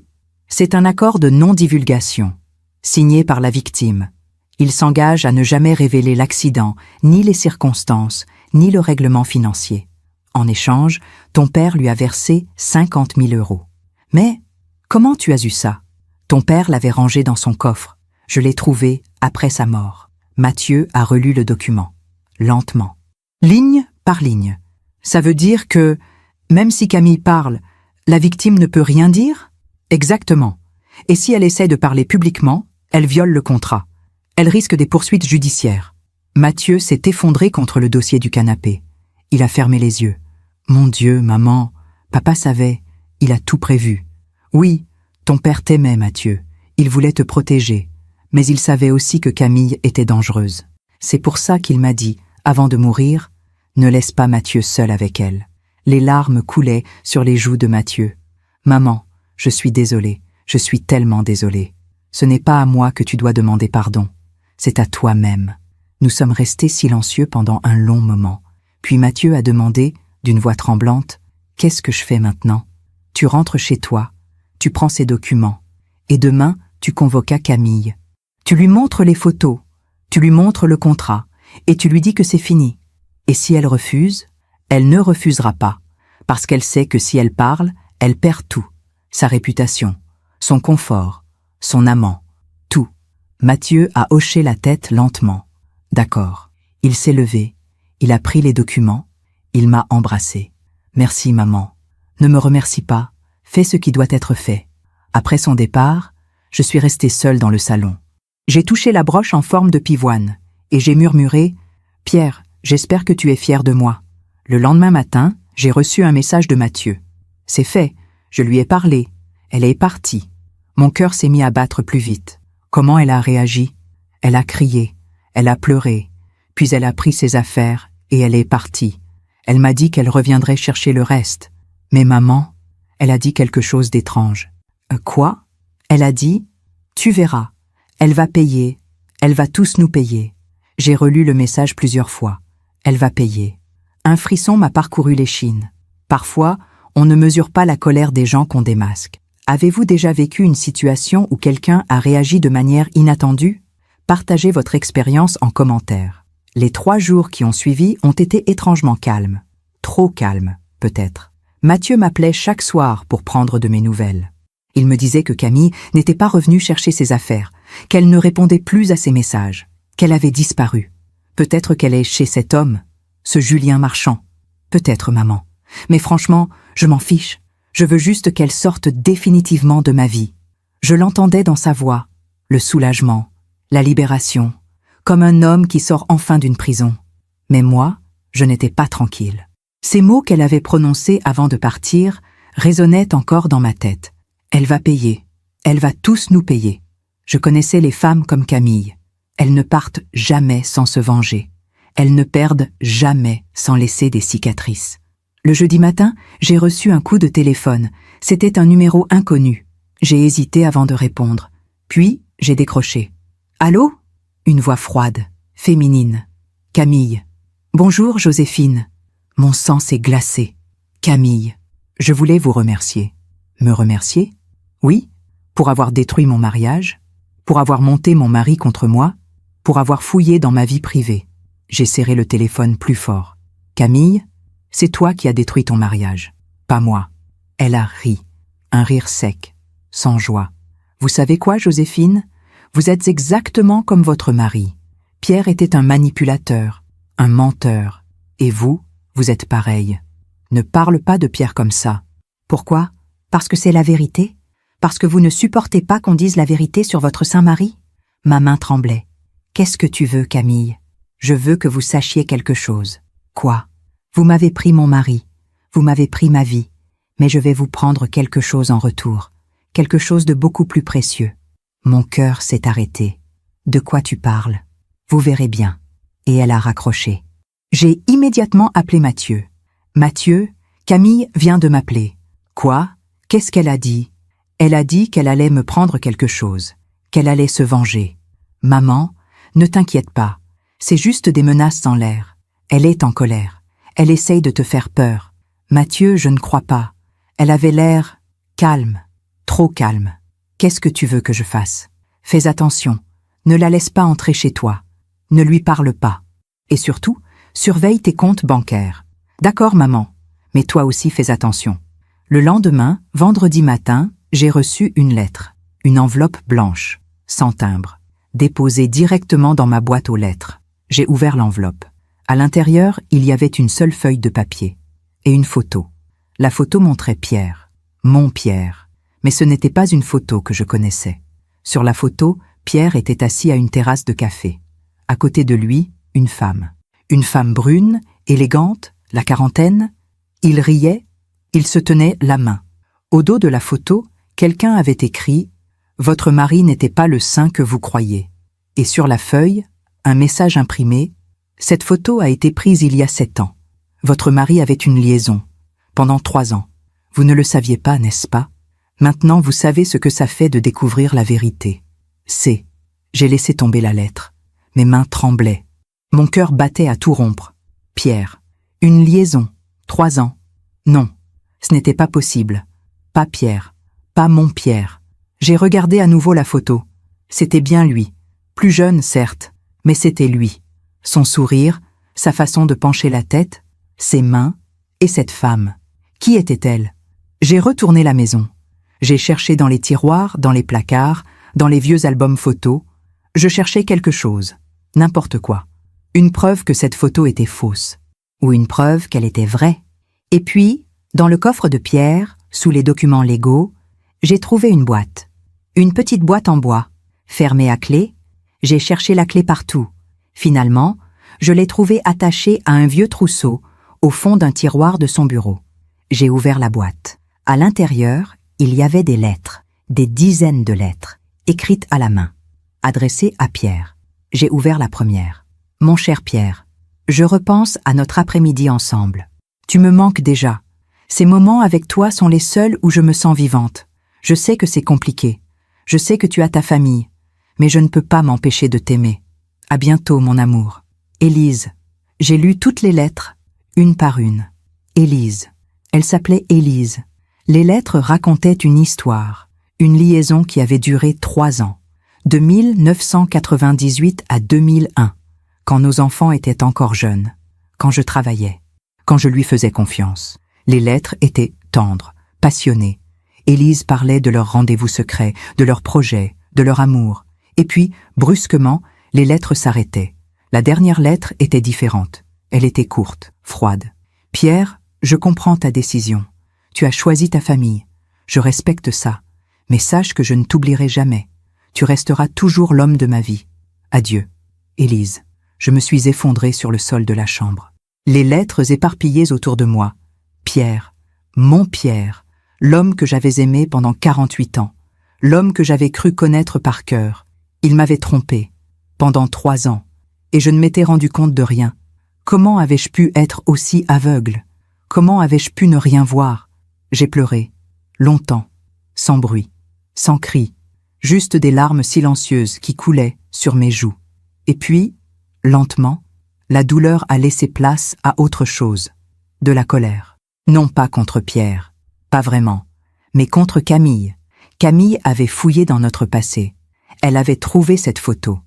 un accord de non-divulgation. Signé par la victime. Il s'engage à ne jamais révéler l'accident, ni les circonstances, ni le règlement financier. En échange, ton père lui a versé 50 000 €. Mais comment tu as eu ça? Ton père l'avait rangé dans son coffre. Je l'ai trouvé après sa mort. » Mathieu a relu le document, lentement. Ligne par ligne. Ça veut dire que, même si Camille parle, la victime ne peut rien dire? Exactement. Et si elle essaie de parler publiquement, elle viole le contrat. Elle risque des poursuites judiciaires. Mathieu s'est effondré contre le dossier du canapé. Il a fermé les yeux. « Mon Dieu, maman, papa savait, il a tout prévu. Oui, ton père t'aimait, Mathieu. Il voulait te protéger. Mais il savait aussi que Camille était dangereuse. C'est pour ça qu'il m'a dit, avant de mourir, « Ne laisse pas Mathieu seul avec elle. » Les larmes coulaient sur les joues de Mathieu. « Maman, je suis désolée, je suis tellement désolée. Ce n'est pas à moi que tu dois demander pardon. C'est à toi-même. » Nous sommes restés silencieux pendant un long moment. Puis Mathieu a demandé, d'une voix tremblante, « Qu'est-ce que je fais maintenant? » Tu rentres chez toi, tu prends ces documents, et demain, tu convoques Camille. Tu lui montres les photos, tu lui montres le contrat, et tu lui dis que c'est fini. Et si elle refuse, elle ne refusera pas, parce qu'elle sait que si elle parle, elle perd tout, sa réputation, son confort, son amant, tout. Mathieu a hoché la tête lentement. D'accord. Il s'est levé. Il a pris les documents, il m'a embrassé. Merci, maman. Ne me remercie pas, fais ce qui doit être fait. Après son départ, je suis restée seule dans le salon. J'ai touché la broche en forme de pivoine, et j'ai murmuré « Pierre, j'espère que tu es fier de moi. » Le lendemain matin, j'ai reçu un message de Mathieu. C'est fait, je lui ai parlé. Elle est partie. Mon cœur s'est mis à battre plus vite. Comment elle a réagi? Elle a crié, elle a pleuré, puis elle a pris ses affaires et elle est partie. Elle m'a dit qu'elle reviendrait chercher le reste. Mais maman, elle a dit quelque chose d'étrange. Quoi? Elle a dit « Tu verras, elle va payer, elle va tous nous payer. » J'ai relu le message plusieurs fois. Elle va payer. Un frisson m'a parcouru l'échine. Parfois, on ne mesure pas la colère des gens qu'on démasque. Avez-vous déjà vécu une situation où quelqu'un a réagi de manière inattendue? Partagez votre expérience en commentaire. Les 3 jours qui ont suivi ont été étrangement calmes. Trop calmes, peut-être. Mathieu m'appelait chaque soir pour prendre de mes nouvelles. Il me disait que Camille n'était pas revenue chercher ses affaires, qu'elle ne répondait plus à ses messages, qu'elle avait disparu. Peut-être qu'elle est chez cet homme, ce Julien Marchand. Peut-être, maman. Mais franchement, je m'en fiche. Je veux juste qu'elle sorte définitivement de ma vie. Je l'entendais dans sa voix, le soulagement, la libération, comme un homme qui sort enfin d'une prison. Mais moi, je n'étais pas tranquille. Ces mots qu'elle avait prononcés avant de partir résonnaient encore dans ma tête. Elle va payer. Elle va tous nous payer. Je connaissais les femmes comme Camille. Elles ne partent jamais sans se venger. Elles ne perdent jamais sans laisser des cicatrices. Le jeudi matin, j'ai reçu un coup de téléphone. C'était un numéro inconnu. J'ai hésité avant de répondre. Puis, j'ai décroché. « Allô ?» Une voix froide, féminine. « Camille. »« Bonjour, Joséphine. » Mon sang s'est glacé. « Camille. » Je voulais vous remercier. « Me remercier ? » Oui, pour avoir détruit mon mariage, pour avoir monté mon mari contre moi, pour avoir fouillé dans ma vie privée. J'ai serré le téléphone plus fort. « Camille, c'est toi qui as détruit ton mariage, pas moi. » Elle a ri, un rire sec, sans joie. « Vous savez quoi, Joséphine? Vous êtes exactement comme votre mari. Pierre était un manipulateur, un menteur. Et vous, vous êtes pareil. Ne parle pas de Pierre comme ça. » Pourquoi? Parce que c'est la vérité? Parce que vous ne supportez pas qu'on dise la vérité sur votre saint mari? Ma main tremblait. « Qu'est-ce que tu veux, Camille? Je veux que vous sachiez quelque chose. » Quoi? Vous m'avez pris mon mari, vous m'avez pris ma vie, mais je vais vous prendre quelque chose en retour, quelque chose de beaucoup plus précieux. Mon cœur s'est arrêté. De quoi tu parles? Vous verrez bien. Et elle a raccroché. J'ai immédiatement appelé Mathieu. Mathieu, Camille vient de m'appeler. Quoi? Qu'est-ce qu'elle a dit? Elle a dit qu'elle allait me prendre quelque chose, qu'elle allait se venger. Maman, ne t'inquiète pas, c'est juste des menaces en l'air. Elle est en colère. Elle essaye de te faire peur. Mathieu, je ne crois pas. Elle avait l'air calme, trop calme. Qu'est-ce que tu veux que je fasse? Fais attention. Ne la laisse pas entrer chez toi. Ne lui parle pas. Et surtout, surveille tes comptes bancaires. D'accord, maman. Mais toi aussi fais attention. Le lendemain, vendredi matin, j'ai reçu une lettre. Une enveloppe blanche, sans timbre, déposée directement dans ma boîte aux lettres. J'ai ouvert l'enveloppe. À l'intérieur, il y avait une seule feuille de papier et une photo. La photo montrait Pierre, mon Pierre, mais ce n'était pas une photo que je connaissais. Sur la photo, Pierre était assis à une terrasse de café. À côté de lui, une femme. Une femme brune, élégante, la quarantaine. Il riait, il se tenait la main. Au dos de la photo, quelqu'un avait écrit « Votre mari n'était pas le saint que vous croyez ». Et sur la feuille, un message imprimé « Cette photo a été prise il y a 7 ans. Votre mari avait une liaison. Pendant 3 ans. Vous ne le saviez pas, n'est-ce pas? Maintenant, vous savez ce que ça fait de découvrir la vérité. » J'ai laissé tomber la lettre. Mes mains tremblaient. Mon cœur battait à tout rompre. Pierre. Une liaison. 3 ans. Non, ce n'était pas possible. Pas Pierre. Pas mon Pierre. J'ai regardé à nouveau la photo. C'était bien lui. Plus jeune, certes, mais c'était lui. Son sourire, sa façon de pencher la tête, ses mains, et cette femme. Qui était-elle? J'ai retourné la maison. J'ai cherché dans les tiroirs, dans les placards, dans les vieux albums photos. Je cherchais quelque chose, n'importe quoi. Une preuve que cette photo était fausse. Ou une preuve qu'elle était vraie. Et puis, dans le coffre de Pierre, sous les documents légaux, j'ai trouvé une boîte. Une petite boîte en bois, fermée à clé. J'ai cherché la clé partout. Finalement, je l'ai trouvée attachée à un vieux trousseau, au fond d'un tiroir de son bureau. J'ai ouvert la boîte. À l'intérieur, il y avait des lettres, des dizaines de lettres, écrites à la main, adressées à Pierre. J'ai ouvert la première. Mon cher Pierre, je repense à notre après-midi ensemble. Tu me manques déjà. Ces moments avec toi sont les seuls où je me sens vivante. Je sais que c'est compliqué. Je sais que tu as ta famille. Mais je ne peux pas m'empêcher de t'aimer. À bientôt, mon amour. Élise. J'ai lu toutes les lettres, une par une. Élise. Elle s'appelait Élise. Les lettres racontaient une histoire, une liaison qui avait duré 3 ans, de 1998 à 2001, quand nos enfants étaient encore jeunes, quand je travaillais, quand je lui faisais confiance. Les lettres étaient tendres, passionnées. Élise parlait de leurs rendez-vous secrets, de leurs projets, de leur amour. Et puis, brusquement, les lettres s'arrêtaient. La dernière lettre était différente. Elle était courte, froide. « Pierre, je comprends ta décision. Tu as choisi ta famille. Je respecte ça. Mais sache que je ne t'oublierai jamais. Tu resteras toujours l'homme de ma vie. Adieu. Élise. » Je me suis effondrée sur le sol de la chambre. Les lettres éparpillées autour de moi. Pierre, mon Pierre, l'homme que j'avais aimé pendant 48 ans, l'homme que j'avais cru connaître par cœur. Il m'avait trompée, pendant 3 ans, et je ne m'étais rendu compte de rien. Comment avais-je pu être aussi aveugle? Comment avais-je pu ne rien voir? J'ai pleuré, longtemps, sans bruit, sans cri, juste des larmes silencieuses qui coulaient sur mes joues. Et puis, lentement, la douleur a laissé place à autre chose, de la colère. Non pas contre Pierre, pas vraiment, mais contre Camille. Camille avait fouillé dans notre passé. Elle avait trouvé cette photo.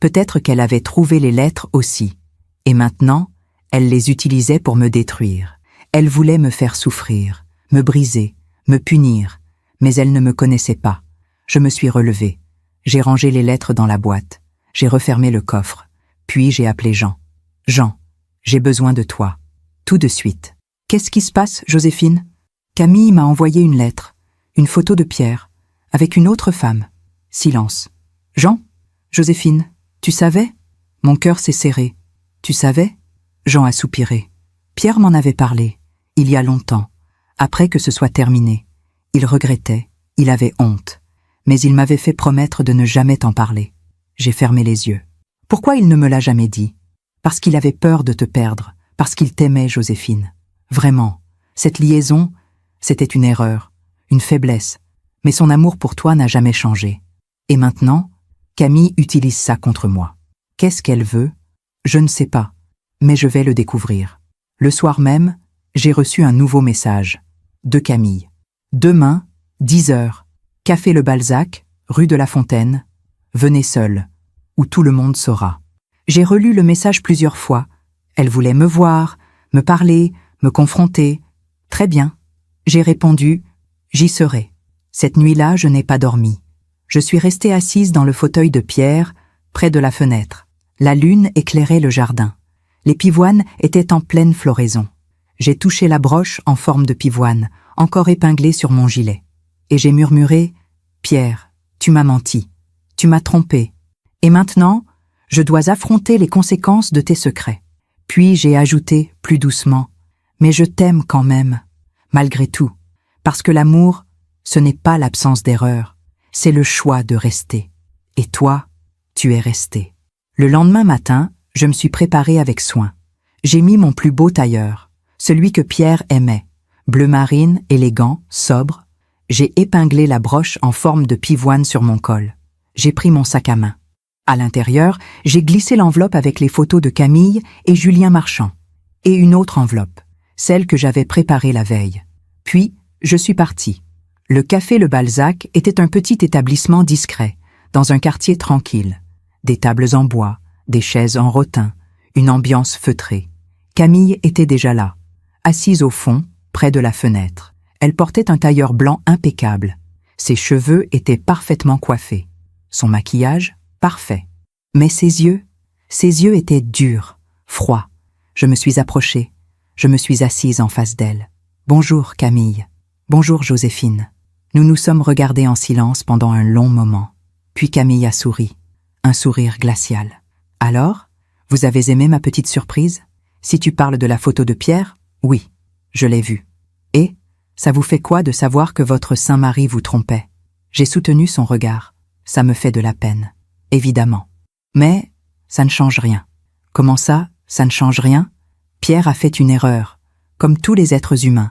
Peut-être qu'elle avait trouvé les lettres aussi. Et maintenant, elle les utilisait pour me détruire. Elle voulait me faire souffrir, me briser, me punir. Mais elle ne me connaissait pas. Je me suis relevée. J'ai rangé les lettres dans la boîte. J'ai refermé le coffre. Puis j'ai appelé Jean. « Jean, j'ai besoin de toi. Tout de suite. » « Qu'est-ce qui se passe, Joséphine ? » Camille m'a envoyé une lettre, une photo de Pierre, avec une autre femme. Silence. « Jean ? Joséphine, tu savais ? » Mon cœur s'est serré. « Tu savais ?» Jean a soupiré. Pierre m'en avait parlé, il y a longtemps, après que ce soit terminé. Il regrettait, il avait honte, mais il m'avait fait promettre de ne jamais t'en parler. J'ai fermé les yeux. Pourquoi il ne me l'a jamais dit ? Parce qu'il avait peur de te perdre, parce qu'il t'aimait, Joséphine. Vraiment, cette liaison, c'était une erreur, une faiblesse, mais son amour pour toi n'a jamais changé. Et maintenant, Camille utilise ça contre moi. Qu'est-ce qu'elle veut ? Je ne sais pas, mais je vais le découvrir. Le soir même, j'ai reçu un nouveau message, de Camille. Demain, 10 heures, Café Le Balzac, rue de la Fontaine, venez seul, où tout le monde saura. J'ai relu le message plusieurs fois. Elle voulait me voir, me parler, me confronter. Très bien. J'ai répondu, j'y serai. Cette nuit-là, je n'ai pas dormi. Je suis restée assise dans le fauteuil de Pierre, près de la fenêtre. La lune éclairait le jardin. Les pivoines étaient en pleine floraison. J'ai touché la broche en forme de pivoine, encore épinglée sur mon gilet. Et j'ai murmuré, « Pierre, tu m'as menti. Tu m'as trompé. Et maintenant, je dois affronter les conséquences de tes secrets. » Puis j'ai ajouté, plus doucement, « Mais je t'aime quand même, malgré tout, parce que l'amour, ce n'est pas l'absence d'erreur, c'est le choix de rester. Et toi, tu es resté. » Le lendemain matin, je me suis préparée avec soin. J'ai mis mon plus beau tailleur, celui que Pierre aimait, bleu marine, élégant, sobre. J'ai épinglé la broche en forme de pivoine sur mon col. J'ai pris mon sac à main. À l'intérieur, j'ai glissé l'enveloppe avec les photos de Camille et Julien Marchand, et une autre enveloppe, celle que j'avais préparée la veille. Puis, je suis partie. Le Café Le Balzac était un petit établissement discret, dans un quartier tranquille. Des tables en bois, des chaises en rotin, une ambiance feutrée. Camille était déjà là, assise au fond, près de la fenêtre. Elle portait un tailleur blanc impeccable. Ses cheveux étaient parfaitement coiffés. Son maquillage, parfait. Mais ses yeux Ses yeux étaient durs, froids. Je me suis approchée. Je me suis assise en face d'elle. « Bonjour, Camille. Bonjour, Joséphine. » Nous nous sommes regardés en silence pendant un long moment. Puis Camille a souri. Un sourire glacial. « Alors, vous avez aimé ma petite surprise? Si tu parles de la photo de Pierre, oui, je l'ai vue. Et, ça vous fait quoi de savoir que votre saint mari vous trompait? » J'ai soutenu son regard. Ça me fait de la peine. Évidemment. Mais, ça ne change rien. Comment ça, ça ne change rien? Pierre a fait une erreur, comme tous les êtres humains.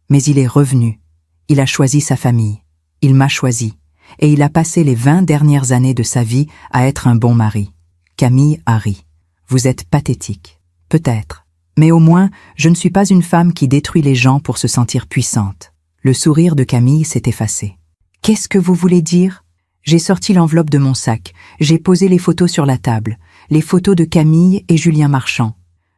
Mais il est revenu. Il a choisi sa famille. Il m'a choisi. Et il a passé les 20 dernières années de sa vie à être un bon mari. Camille a ri. Vous êtes pathétique. Peut-être. Mais au moins, je ne suis pas une femme qui détruit les gens pour se sentir puissante. Le sourire de Camille s'est effacé. Qu'est-ce que vous voulez dire? J'ai sorti l'enveloppe de mon sac. J'ai posé les photos sur la table. Les photos de Camille et Julien Marchand.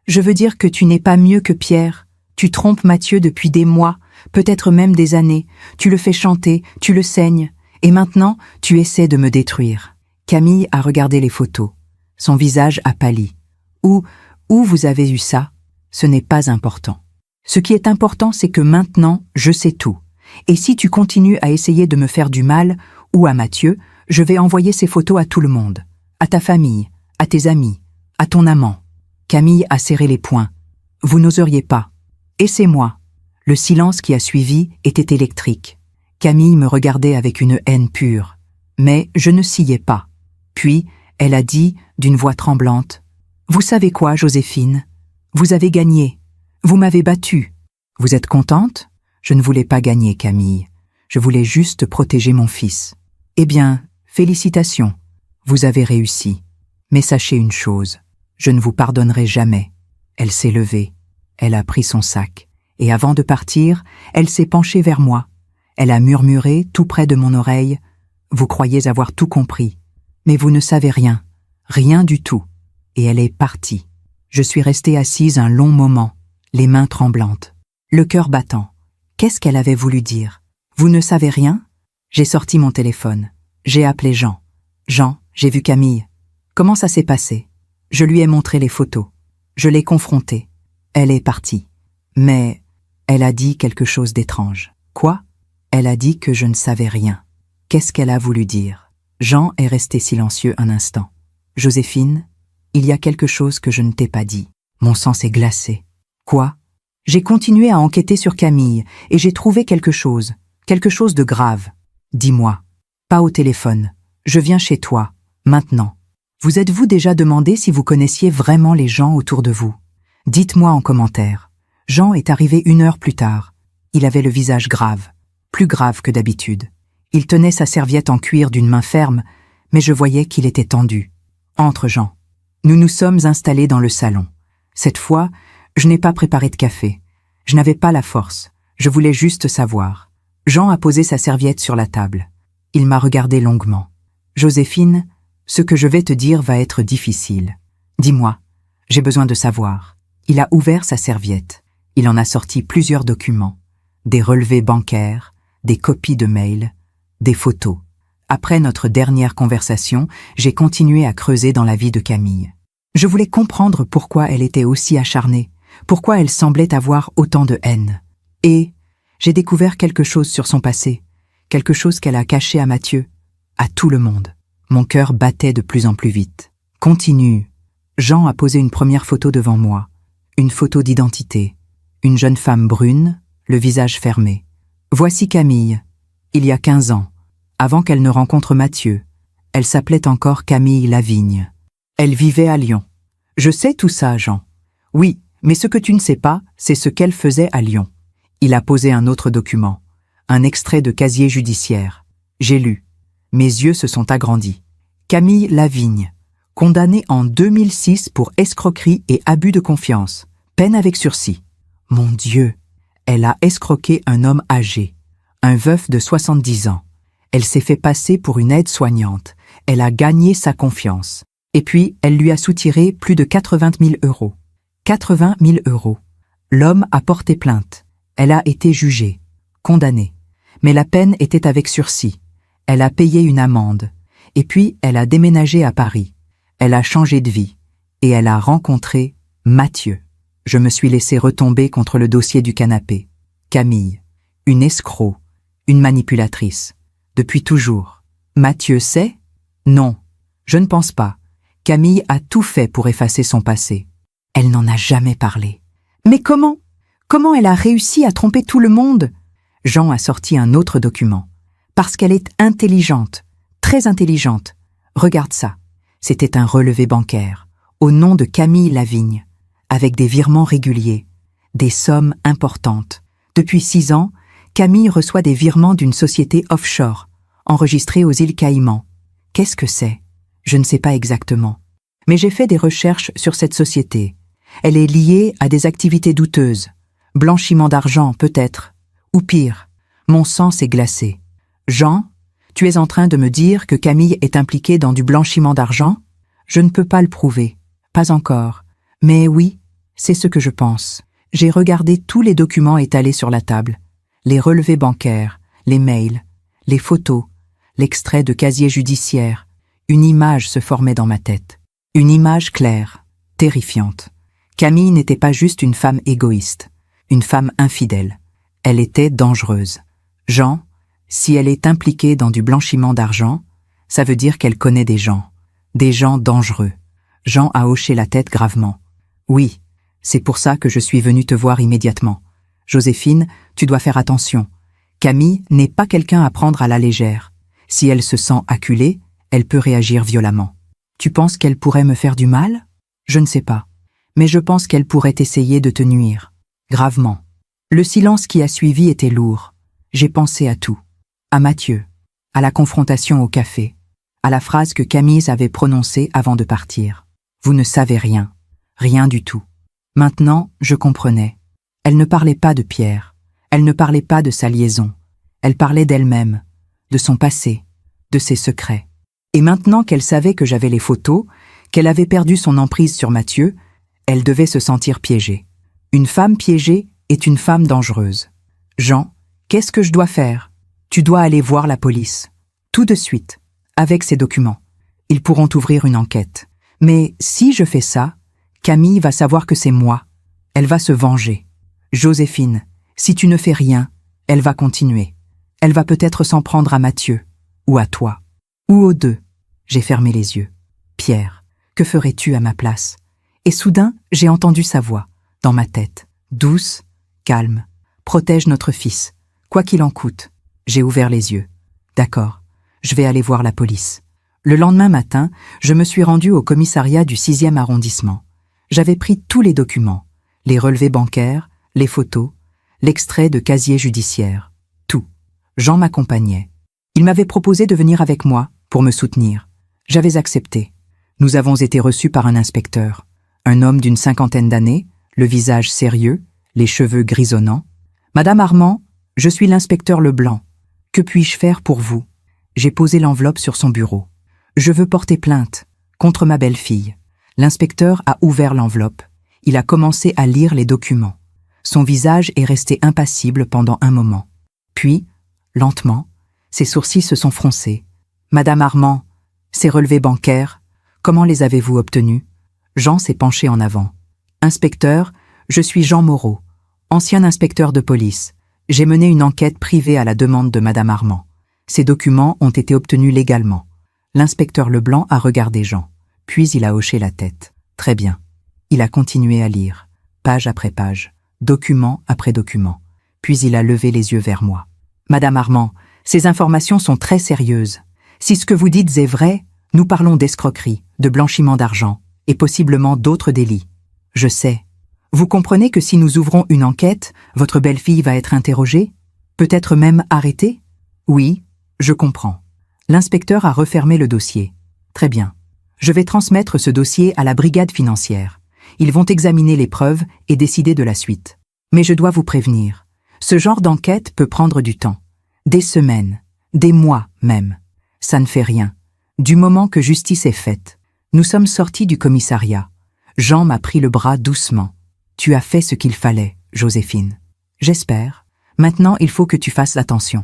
Je veux dire que tu n'es pas mieux que Pierre. Tu trompes Mathieu depuis des mois, peut-être même des années. Tu le fais chanter, tu le saignes. Et maintenant, tu essaies de me détruire. Camille a regardé les photos. Son visage a pâli. Où vous avez eu ça? Ce n'est pas important. Ce qui est important, c'est que maintenant, je sais tout. Et si tu continues à essayer de me faire du mal, ou à Mathieu, je vais envoyer ces photos à tout le monde. À ta famille, à tes amis, à ton amant. Camille a serré les poings. Vous n'oseriez pas. Et c'est moi. Le silence qui a suivi était électrique. Camille me regardait avec une haine pure. Mais je ne sciais pas. Puis, elle a dit, d'une voix tremblante, « Vous savez quoi, Joséphine? Vous avez gagné. Vous m'avez battue. Vous êtes contente? Je ne voulais pas gagner, Camille. Je voulais juste protéger mon fils. Eh bien, félicitations. Vous avez réussi. Mais sachez une chose. Je ne vous pardonnerai jamais. » Elle s'est levée. Elle a pris son sac. Et avant de partir, elle s'est penchée vers moi. Elle a murmuré, tout près de mon oreille, « Vous croyez avoir tout compris. Mais vous ne savez rien. Rien du tout. » Et elle est partie. Je suis restée assise un long moment, les mains tremblantes, le cœur battant. Qu'est-ce qu'elle avait voulu dire? Vous ne savez rien? J'ai sorti mon téléphone. J'ai appelé Jean. Jean, j'ai vu Camille. Comment ça s'est passé? Je lui ai montré les photos. Je l'ai confrontée. Elle est partie. Mais elle a dit quelque chose d'étrange. Quoi? Elle a dit que je ne savais rien. Qu'est-ce qu'elle a voulu dire? Jean est resté silencieux un instant. Joséphine, il y a quelque chose que je ne t'ai pas dit. Mon sang s'est glacé. Quoi? J'ai continué à enquêter sur Camille et j'ai trouvé quelque chose de grave. Dis-moi. Pas au téléphone. Je viens chez toi, maintenant. Vous êtes-vous déjà demandé si vous connaissiez vraiment les gens autour de vous? Dites-moi en commentaire. Jean est arrivé 1 heure plus tard. Il avait le visage grave, plus grave que d'habitude. Il tenait sa serviette en cuir d'une main ferme, mais je voyais qu'il était tendu. Entre, Jean. Nous nous sommes installés dans le salon. Cette fois, je n'ai pas préparé de café. Je n'avais pas la force. Je voulais juste savoir. Jean a posé sa serviette sur la table. Il m'a regardé longuement. Joséphine, ce que je vais te dire va être difficile. Dis-moi, j'ai besoin de savoir. Il a ouvert sa serviette. Il en a sorti plusieurs documents. Des relevés bancaires, des copies de mails, des photos. Après notre dernière conversation, j'ai continué à creuser dans la vie de Camille. Je voulais comprendre pourquoi elle était aussi acharnée, pourquoi elle semblait avoir autant de haine. Et j'ai découvert quelque chose sur son passé, quelque chose qu'elle a caché à Mathieu, à tout le monde. Mon cœur battait de plus en plus vite. Continue. Jean a posé une première photo devant moi, une photo d'identité, une jeune femme brune, le visage fermé. Voici Camille, il y a 15 ans. Avant qu'elle ne rencontre Mathieu, elle s'appelait encore Camille Lavigne. Elle vivait à Lyon. Je sais tout ça, Jean. Oui, mais ce que tu ne sais pas, c'est ce qu'elle faisait à Lyon. Il a posé un autre document, un extrait de casier judiciaire. J'ai lu. Mes yeux se sont agrandis. Camille Lavigne, condamnée en 2006 pour escroquerie et abus de confiance. Peine avec sursis. Mon Dieu, elle a escroqué un homme âgé, un veuf de 70 ans. Elle s'est fait passer pour une aide-soignante. Elle a gagné sa confiance. Et puis, elle lui a soutiré plus de 80 000 euros. 80 000 euros. L'homme a porté plainte. Elle a été jugée, condamnée. Mais la peine était avec sursis. Elle a payé une amende. Et puis, elle a déménagé à Paris. Elle a changé de vie. Et elle a rencontré Mathieu. Je me suis laissé retomber contre le dossier du canapé. Camille, une escroc, une manipulatrice. Depuis toujours. Mathieu sait? Non, je ne pense pas. Camille a tout fait pour effacer son passé. Elle n'en a jamais parlé. Mais comment? Comment elle a réussi à tromper tout le monde? Jean a sorti un autre document. Parce qu'elle est intelligente, très intelligente. Regarde ça. C'était un relevé bancaire, au nom de Camille Lavigne, avec des virements réguliers, des sommes importantes. Depuis 6 ans, Camille reçoit des virements d'une société offshore, enregistrée aux îles Caïmans. Qu'est-ce que c'est? Je ne sais pas exactement. Mais j'ai fait des recherches sur cette société. Elle est liée à des activités douteuses. Blanchiment d'argent, peut-être. Ou pire, mon sang s'est glacé. Jean, tu es en train de me dire que Camille est impliquée dans du blanchiment d'argent? Je ne peux pas le prouver. Pas encore. Mais oui, c'est ce que je pense. J'ai regardé tous les documents étalés sur la table. Les relevés bancaires, les mails, les photos, l'extrait de casier judiciaire. Une image se formait dans ma tête. Une image claire, terrifiante. Camille n'était pas juste une femme égoïste, une femme infidèle. Elle était dangereuse. Jean, si elle est impliquée dans du blanchiment d'argent, ça veut dire qu'elle connaît des gens dangereux. Jean a hoché la tête gravement. Oui, c'est pour ça que je suis venu te voir immédiatement. Joséphine, tu dois faire attention. Camille n'est pas quelqu'un à prendre à la légère. Si elle se sent acculée, elle peut réagir violemment. Tu penses qu'elle pourrait me faire du mal? Je ne sais pas. Mais je pense qu'elle pourrait essayer de te nuire. Gravement. Le silence qui a suivi était lourd. J'ai pensé à tout. À Mathieu. À la confrontation au café. À la phrase que Camille avait prononcée avant de partir. Vous ne savez rien. Rien du tout. Maintenant, je comprenais. Elle ne parlait pas de Pierre. Elle ne parlait pas de sa liaison. Elle parlait d'elle-même, de son passé, de ses secrets. Et maintenant qu'elle savait que j'avais les photos, qu'elle avait perdu son emprise sur Mathieu, elle devait se sentir piégée. Une femme piégée est une femme dangereuse. Jean, qu'est-ce que je dois faire? Tu dois aller voir la police. Tout de suite, avec ces documents. Ils pourront ouvrir une enquête. Mais si je fais ça, Camille va savoir que c'est moi. Elle va se venger. Joséphine, si tu ne fais rien, elle va continuer. Elle va peut-être s'en prendre à Mathieu, ou à toi, ou aux deux. J'ai fermé les yeux. Pierre, que ferais-tu à ma place? Et soudain, j'ai entendu sa voix, dans ma tête, douce, calme. Protège notre fils, quoi qu'il en coûte. J'ai ouvert les yeux. D'accord, je vais aller voir la police. Le lendemain matin, je me suis rendu au commissariat du 6e arrondissement. J'avais pris tous les documents, les relevés bancaires, les photos, l'extrait de casier judiciaire, tout. Jean m'accompagnait. Il m'avait proposé de venir avec moi pour me soutenir. J'avais accepté. Nous avons été reçus par un inspecteur, un homme d'une 50aine d'années, le visage sérieux, les cheveux grisonnants. Madame Armand, je suis l'inspecteur Leblanc. Que puis-je faire pour vous? J'ai posé l'enveloppe sur son bureau. Je veux porter plainte contre ma belle-fille. L'inspecteur a ouvert l'enveloppe. Il a commencé à lire les documents. Son visage est resté impassible pendant un moment. Puis, lentement, ses sourcils se sont froncés. Madame Armand, ces relevés bancaires, comment les avez-vous obtenus? Jean s'est penché en avant. Inspecteur, je suis Jean Moreau, ancien inspecteur de police. J'ai mené une enquête privée à la demande de Madame Armand. Ces documents ont été obtenus légalement. L'inspecteur Leblanc a regardé Jean, puis il a hoché la tête. Très bien. Il a continué à lire, page après page, document après document. Puis il a levé les yeux vers moi. Madame Armand, ces informations sont très sérieuses. Si ce que vous dites est vrai, nous parlons d'escroquerie, de blanchiment d'argent, et possiblement d'autres délits. Je sais. Vous comprenez que si nous ouvrons une enquête, votre belle-fille va être interrogée? Peut-être même arrêtée? Oui, je comprends. L'inspecteur a refermé le dossier. Très bien. Je vais transmettre ce dossier à la brigade financière. Ils vont examiner les preuves et décider de la suite. Mais je dois vous prévenir. Ce genre d'enquête peut prendre du temps. Des semaines, des mois même. Ça ne fait rien. Du moment que justice est faite. Nous sommes sortis du commissariat. Jean m'a pris le bras doucement. Tu as fait ce qu'il fallait, Joséphine. J'espère. Maintenant, il faut que tu fasses attention.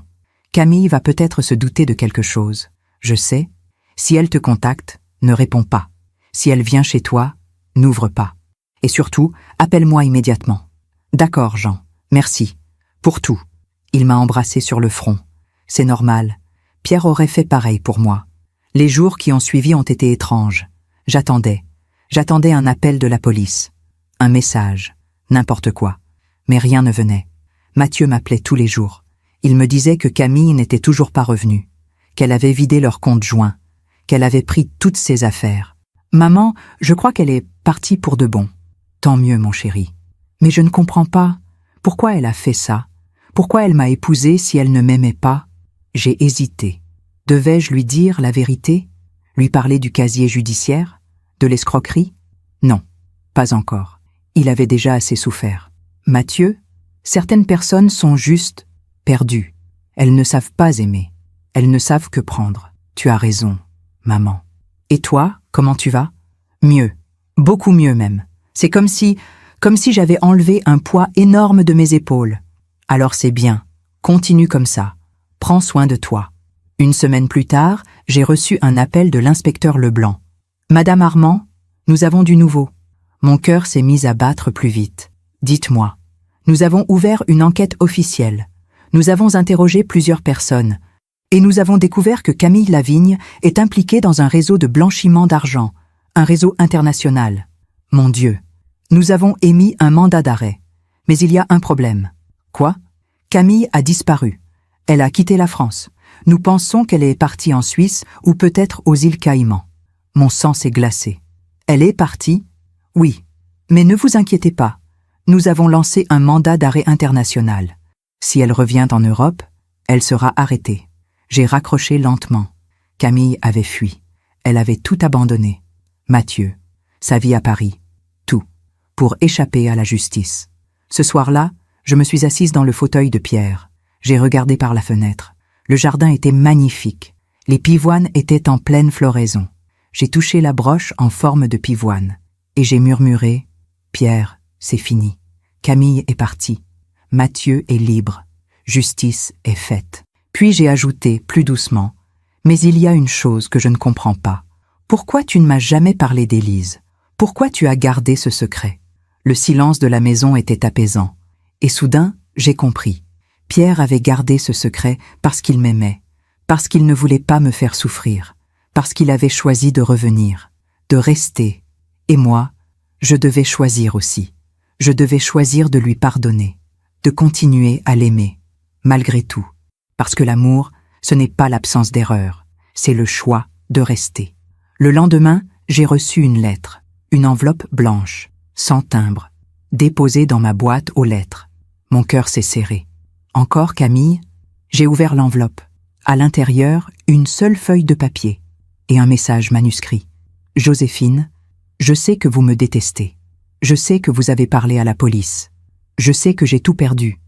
Camille va peut-être se douter de quelque chose. Je sais. Si elle te contacte, ne réponds pas. Si elle vient chez toi, N'ouvre pas. Et surtout, appelle-moi immédiatement. D'accord, Jean. Merci. Pour tout. Il m'a embrassé sur le front. C'est normal. Pierre aurait fait pareil pour moi. Les jours qui ont suivi ont été étranges. J'attendais. J'attendais un appel de la police. Un message. N'importe quoi. Mais rien ne venait. Mathieu m'appelait tous les jours. Il me disait que Camille n'était toujours pas revenue, qu'elle avait vidé leur compte joint, qu'elle avait pris toutes ses affaires. Maman, je crois qu'elle est partie pour de bon. Tant mieux, mon chéri. Mais je ne comprends pas. Pourquoi elle a fait ça? Pourquoi elle m'a épousée si elle ne m'aimait pas? J'ai hésité. Devais-je lui dire la vérité? Lui parler du casier judiciaire? De l'escroquerie? Non, pas encore. Il avait déjà assez souffert. Mathieu, certaines personnes sont juste perdues. Elles ne savent pas aimer. Elles ne savent que prendre. Tu as raison, maman. Et toi, comment tu vas? Mieux. Beaucoup mieux même. C'est comme si j'avais enlevé un poids énorme de mes épaules. Alors c'est bien. Continue comme ça. Prends soin de toi. Une semaine plus tard, j'ai reçu un appel de l'inspecteur Leblanc. Madame Armand, nous avons du nouveau. Mon cœur s'est mis à battre plus vite. Dites-moi. Nous avons ouvert une enquête officielle. Nous avons interrogé plusieurs personnes. Et nous avons découvert que Camille Lavigne est impliquée dans un réseau de blanchiment d'argent, un réseau international. Mon Dieu. Nous avons émis un mandat d'arrêt. Mais il y a un problème. Quoi? Camille a disparu. Elle a quitté la France. Nous pensons qu'elle est partie en Suisse ou peut-être aux îles Caïmans. Mon sang s'est glacé. Elle est partie? Oui. Mais ne vous inquiétez pas. Nous avons lancé un mandat d'arrêt international. Si elle revient en Europe, elle sera arrêtée. J'ai raccroché lentement. Camille avait fui. Elle avait tout abandonné. Mathieu, sa vie à Paris, tout, pour échapper à la justice. Ce soir-là, je me suis assise dans le fauteuil de Pierre. J'ai regardé par la fenêtre. Le jardin était magnifique. Les pivoines étaient en pleine floraison. J'ai touché la broche en forme de pivoine. Et j'ai murmuré « Pierre, c'est fini. Camille est partie. Mathieu est libre. Justice est faite. » Puis j'ai ajouté, plus doucement « Mais il y a une chose que je ne comprends pas. Pourquoi tu ne m'as jamais parlé d'Élise? Pourquoi tu as gardé ce secret ?» Le silence de la maison était apaisant. Et soudain, j'ai compris. Pierre avait gardé ce secret parce qu'il m'aimait, parce qu'il ne voulait pas me faire souffrir, parce qu'il avait choisi de revenir, de rester. Et moi, je devais choisir aussi. Je devais choisir de lui pardonner, de continuer à l'aimer, malgré tout. Parce que l'amour, ce n'est pas l'absence d'erreur, c'est le choix de rester. Le lendemain, j'ai reçu une lettre, une enveloppe blanche, sans timbre, déposée dans ma boîte aux lettres. Mon cœur s'est serré. Encore Camille? J'ai ouvert l'enveloppe. À l'intérieur, une seule feuille de papier et un message manuscrit. Joséphine, je sais que vous me détestez. Je sais que vous avez parlé à la police. Je sais que j'ai tout perdu.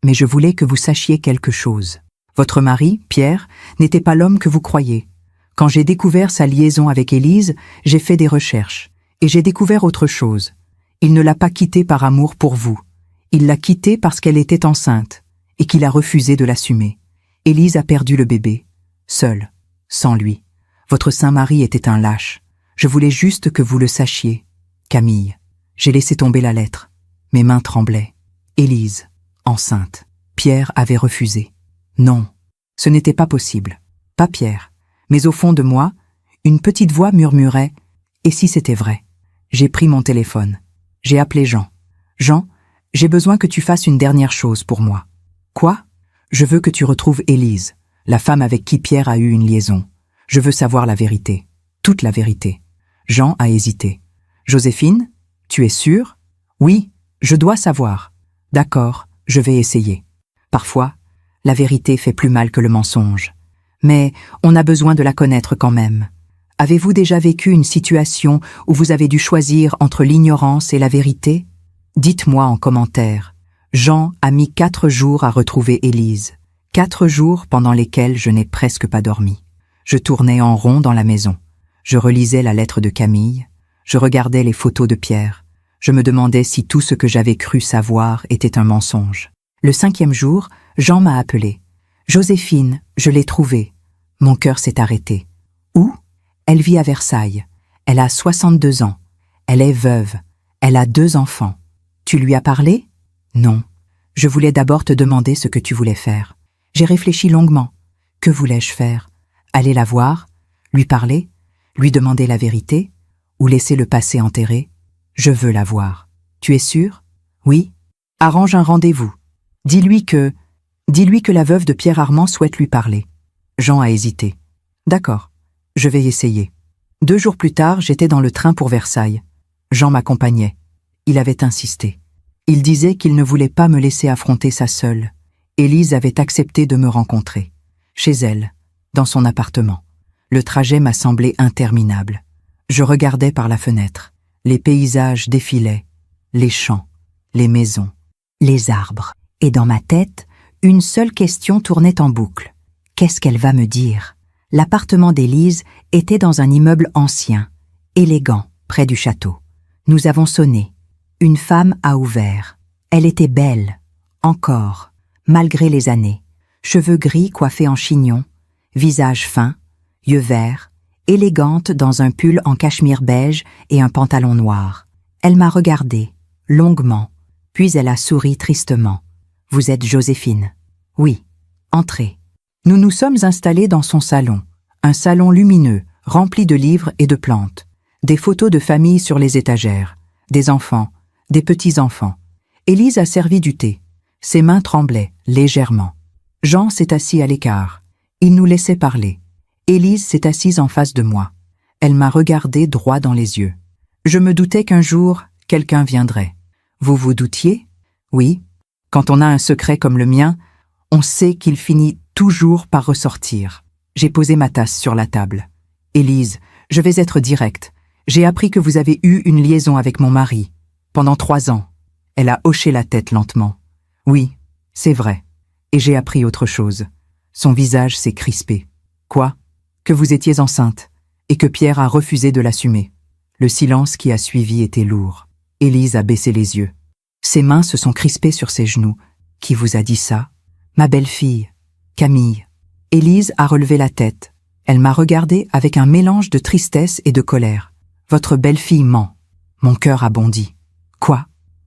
Mais je voulais que vous sachiez quelque chose. Votre mari, Pierre, n'était pas l'homme que vous croyez. Quand j'ai découvert sa liaison avec Élise, j'ai fait des recherches. Et j'ai découvert autre chose. Il ne l'a pas quittée par amour pour vous. Il l'a quittée parce qu'elle était enceinte et qu'il a refusé de l'assumer. Élise a perdu le bébé, seule, sans lui. Votre saint mari était un lâche. Je voulais juste que vous le sachiez. Camille, j'ai laissé tomber la lettre. Mes mains tremblaient. Élise, enceinte. Pierre avait refusé. Non, ce n'était pas possible. Pas Pierre. Mais au fond de moi, une petite voix murmurait « Et si c'était vrai ?» J'ai pris mon téléphone. J'ai appelé Jean. « Jean, j'ai besoin que tu fasses une dernière chose pour moi. » « Quoi? Je veux que tu retrouves Élise, la femme avec qui Pierre a eu une liaison. Je veux savoir la vérité. Toute la vérité. » Jean a hésité. « Joséphine, tu es sûre? »« Oui, je dois savoir. »« D'accord, je vais essayer. » Parfois, la vérité fait plus mal que le mensonge. Mais on a besoin de la connaître quand même. Avez-vous déjà vécu une situation où vous avez dû choisir entre l'ignorance et la vérité? Dites-moi en commentaire. Jean a mis 4 jours à retrouver Élise. 4 jours pendant lesquels je n'ai presque pas dormi. Je tournais en rond dans la maison. Je relisais la lettre de Camille. Je regardais les photos de Pierre. Je me demandais si tout ce que j'avais cru savoir était un mensonge. Le 5e jour, Jean m'a appelé. « Joséphine, je l'ai trouvée. » Mon cœur s'est arrêté. « Où ? » Elle vit à Versailles. Elle a 62 ans. Elle est veuve. Elle a 2 enfants. Tu lui as parlé? Non. Je voulais d'abord te demander ce que tu voulais faire. J'ai réfléchi longuement. Que voulais-je faire? Aller la voir? Lui parler? Lui demander la vérité? Ou laisser le passé enterré? Je veux la voir. Tu es sûr? Oui. Arrange un rendez-vous. Dis-lui que la veuve de Pierre Armand souhaite lui parler. Jean a hésité. D'accord. Je vais essayer. 2 jours plus tard, j'étais dans le train pour Versailles. Jean m'accompagnait. Il avait insisté. Il disait qu'il ne voulait pas me laisser affronter ça seule. Élise avait accepté de me rencontrer. Chez elle, dans son appartement. Le trajet m'a semblé interminable. Je regardais par la fenêtre. Les paysages défilaient. Les champs, les maisons, les arbres. Et dans ma tête, une seule question tournait en boucle. Qu'est-ce qu'elle va me dire? L'appartement d'Élise était dans un immeuble ancien, élégant, près du château. Nous avons sonné. Une femme a ouvert. Elle était belle, encore, malgré les années. Cheveux gris coiffés en chignon, visage fin, yeux verts, élégante dans un pull en cachemire beige et un pantalon noir. Elle m'a regardé, longuement, puis elle a souri tristement. « Vous êtes Joséphine ?»« Oui. Entrez. » Nous nous sommes installés dans son salon, un salon lumineux, rempli de livres et de plantes, des photos de famille sur les étagères, des enfants, des petits-enfants. Élise a servi du thé. Ses mains tremblaient, légèrement. Jean s'est assis à l'écart. Il nous laissait parler. Élise s'est assise en face de moi. Elle m'a regardé droit dans les yeux. Je me doutais qu'un jour, quelqu'un viendrait. Vous vous doutiez? Oui. Quand on a un secret comme le mien, on sait qu'il finit toujours par ressortir. J'ai posé ma tasse sur la table. Élise, je vais être directe. J'ai appris que vous avez eu une liaison avec mon mari. Pendant 3 ans. Elle a hoché la tête lentement. Oui, c'est vrai. Et j'ai appris autre chose. Son visage s'est crispé. Quoi? Que vous étiez enceinte, et que Pierre a refusé de l'assumer. Le silence qui a suivi était lourd. Élise a baissé les yeux. Ses mains se sont crispées sur ses genoux. Qui vous a dit ça? Ma belle-fille, Camille. Élise a relevé la tête. Elle m'a regardé avec un mélange de tristesse et de colère. Votre belle-fille ment. Mon cœur a bondi. Quoi?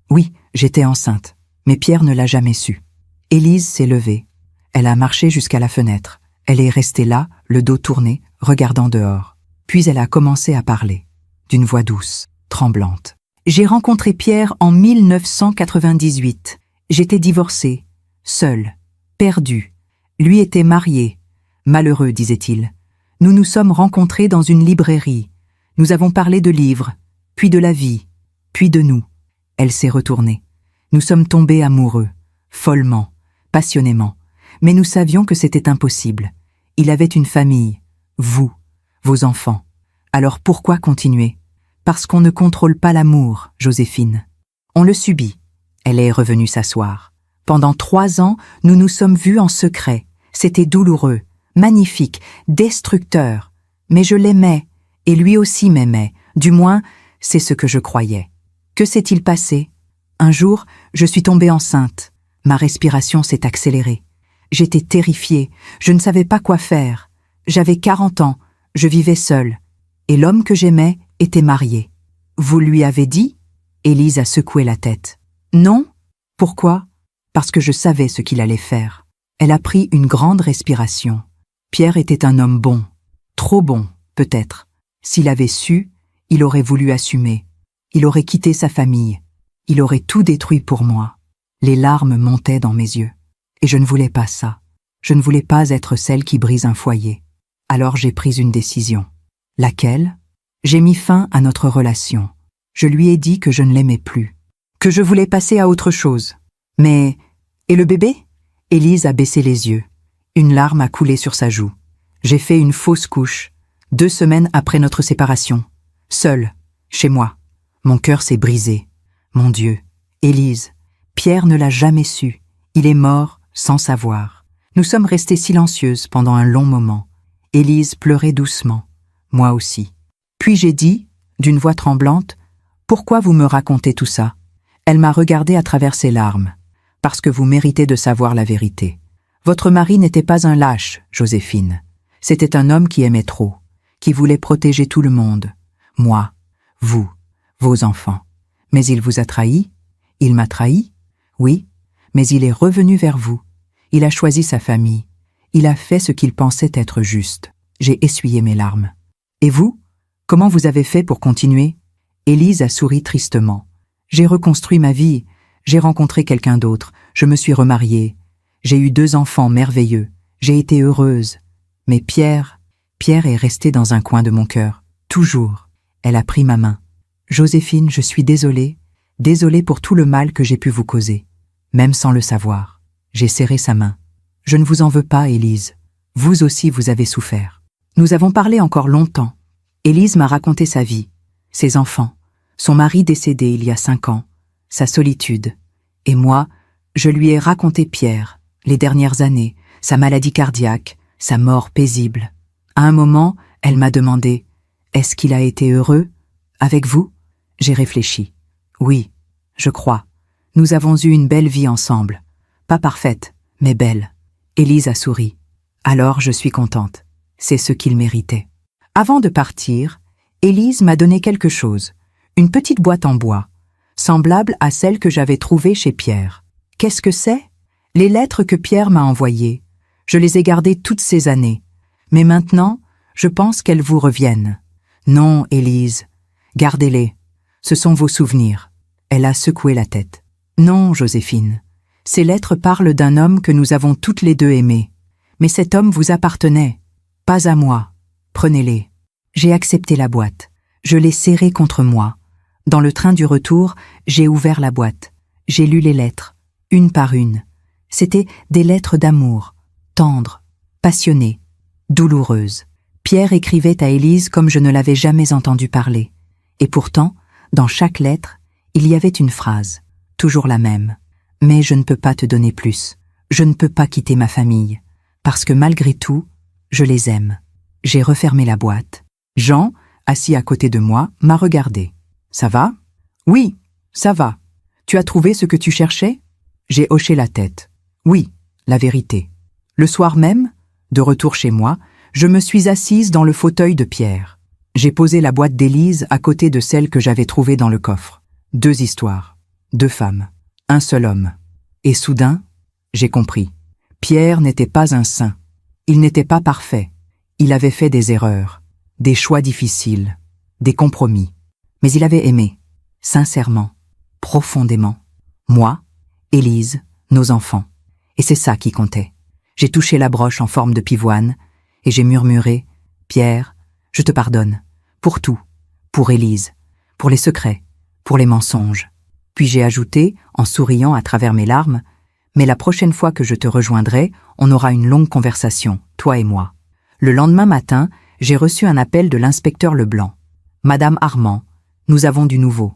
Oui, j'étais enceinte, mais Pierre ne l'a jamais su. Élise s'est levée. Elle a marché jusqu'à la fenêtre. Elle est restée là, le dos tourné, regardant dehors. Puis elle a commencé à parler, d'une voix douce, tremblante. J'ai rencontré Pierre en 1998. J'étais divorcée, seule, perdue. Lui était marié. Malheureux, disait-il. Nous nous sommes rencontrés dans une librairie. Nous avons parlé de livres, puis de la vie, puis de nous. Elle s'est retournée. Nous sommes tombés amoureux, follement, passionnément. Mais nous savions que c'était impossible. Il avait une famille, vous, vos enfants. Alors pourquoi continuer? Parce qu'on ne contrôle pas l'amour, Joséphine. On le subit. Elle est revenue s'asseoir. Pendant 3 ans, nous nous sommes vus en secret. C'était douloureux, magnifique, destructeur. Mais je l'aimais, et lui aussi m'aimait. Du moins, c'est ce que je croyais. Que s'est-il passé? Un jour, je suis tombée enceinte. Ma respiration s'est accélérée. J'étais terrifiée, je ne savais pas quoi faire. J'avais 40 ans, je vivais seule. Et l'homme que j'aimais était marié. Vous lui avez dit? Élise a secoué la tête. Non? Pourquoi? Parce que je savais ce qu'il allait faire. Elle a pris une grande respiration. Pierre était un homme bon. Trop bon, peut-être. S'il avait su, il aurait voulu assumer. Il aurait quitté sa famille. Il aurait tout détruit pour moi. Les larmes montaient dans mes yeux. Et je ne voulais pas ça. Je ne voulais pas être celle qui brise un foyer. Alors j'ai pris une décision. Laquelle? J'ai mis fin à notre relation. Je lui ai dit que je ne l'aimais plus. Que je voulais passer à autre chose. Mais... Et le bébé? Élise a baissé les yeux. Une larme a coulé sur sa joue. J'ai fait une fausse couche. 2 semaines après notre séparation. Seule, chez moi. Mon cœur s'est brisé. Mon Dieu, Élise, Pierre ne l'a jamais su. Il est mort sans savoir. Nous sommes restées silencieuses pendant un long moment. Élise pleurait doucement. Moi aussi. Puis j'ai dit, d'une voix tremblante, « Pourquoi vous me racontez tout ça ?» Elle m'a regardée à travers ses larmes. « Parce que vous méritez de savoir la vérité. Votre mari n'était pas un lâche, Joséphine. C'était un homme qui aimait trop, qui voulait protéger tout le monde. Moi, vous, vos enfants. Mais il vous a trahi? Il m'a trahi? Oui, mais il est revenu vers vous. Il a choisi sa famille. Il a fait ce qu'il pensait être juste. J'ai essuyé mes larmes. Et vous? Comment vous avez fait pour continuer? Élise a souri tristement. J'ai reconstruit ma vie. J'ai rencontré quelqu'un d'autre. Je me suis remariée. J'ai eu 2 enfants merveilleux. J'ai été heureuse. Mais Pierre est resté dans un coin de mon cœur. Toujours. Elle a pris ma main. Joséphine, je suis désolée. Désolée pour tout le mal que j'ai pu vous causer. Même sans le savoir. J'ai serré sa main. Je ne vous en veux pas, Élise. Vous aussi, vous avez souffert. Nous avons parlé encore longtemps. Élise m'a raconté sa vie, ses enfants, son mari décédé il y a 5 ans, sa solitude. Et moi, je lui ai raconté Pierre, les dernières années, sa maladie cardiaque, sa mort paisible. À un moment, elle m'a demandé « Est-ce qu'il a été heureux? Avec vous ?» J'ai réfléchi. Oui, je crois. Nous avons eu une belle vie ensemble. Pas parfaite, mais belle. Élise a souri. Alors je suis contente. C'est ce qu'il méritait. Avant de partir, Élise m'a donné quelque chose. Une petite boîte en bois, semblable à celle que j'avais trouvée chez Pierre. Qu'est-ce que c'est? Les lettres que Pierre m'a envoyées. Je les ai gardées toutes ces années. Mais maintenant, je pense qu'elles vous reviennent. Non, Élise, gardez-les. Ce sont vos souvenirs. Elle a secoué la tête. Non, Joséphine. Ces lettres parlent d'un homme que nous avons toutes les 2 aimé. Mais cet homme vous appartenait. Pas à moi. Prenez-les. J'ai accepté la boîte. Je l'ai serrée contre moi. Dans le train du retour, j'ai ouvert la boîte. J'ai lu les lettres, une par une. C'étaient des lettres d'amour, tendres, passionnées, douloureuses. Pierre écrivait à Élise comme je ne l'avais jamais entendu parler. Et pourtant, dans chaque lettre, il y avait une phrase, toujours la même. Mais je ne peux pas te donner plus. Je ne peux pas quitter ma famille. Parce que malgré tout, je les aime. J'ai refermé la boîte. Jean, assis à côté de moi, m'a regardé. « Ça va ?»« Oui, ça va. Tu as trouvé ce que tu cherchais ?» J'ai hoché la tête. « Oui, la vérité. » Le soir même, de retour chez moi, je me suis assise dans le fauteuil de Pierre. J'ai posé la boîte d'Élise à côté de celle que j'avais trouvée dans le coffre. 2 histoires, 2 femmes, un seul homme. Et soudain, j'ai compris. Pierre n'était pas un saint. Il n'était pas parfait. Il avait fait des erreurs, des choix difficiles, des compromis. Mais il avait aimé, sincèrement, profondément. Moi, Élise, nos enfants. Et c'est ça qui comptait. J'ai touché la broche en forme de pivoine et j'ai murmuré « Pierre, je te pardonne. Pour tout. Pour Élise. Pour les secrets. Pour les mensonges. » Puis j'ai ajouté, en souriant à travers mes larmes « Mais la prochaine fois que je te rejoindrai, on aura une longue conversation, toi et moi. » Le lendemain matin, j'ai reçu un appel de l'inspecteur Leblanc. « Madame Armand, nous avons du nouveau. »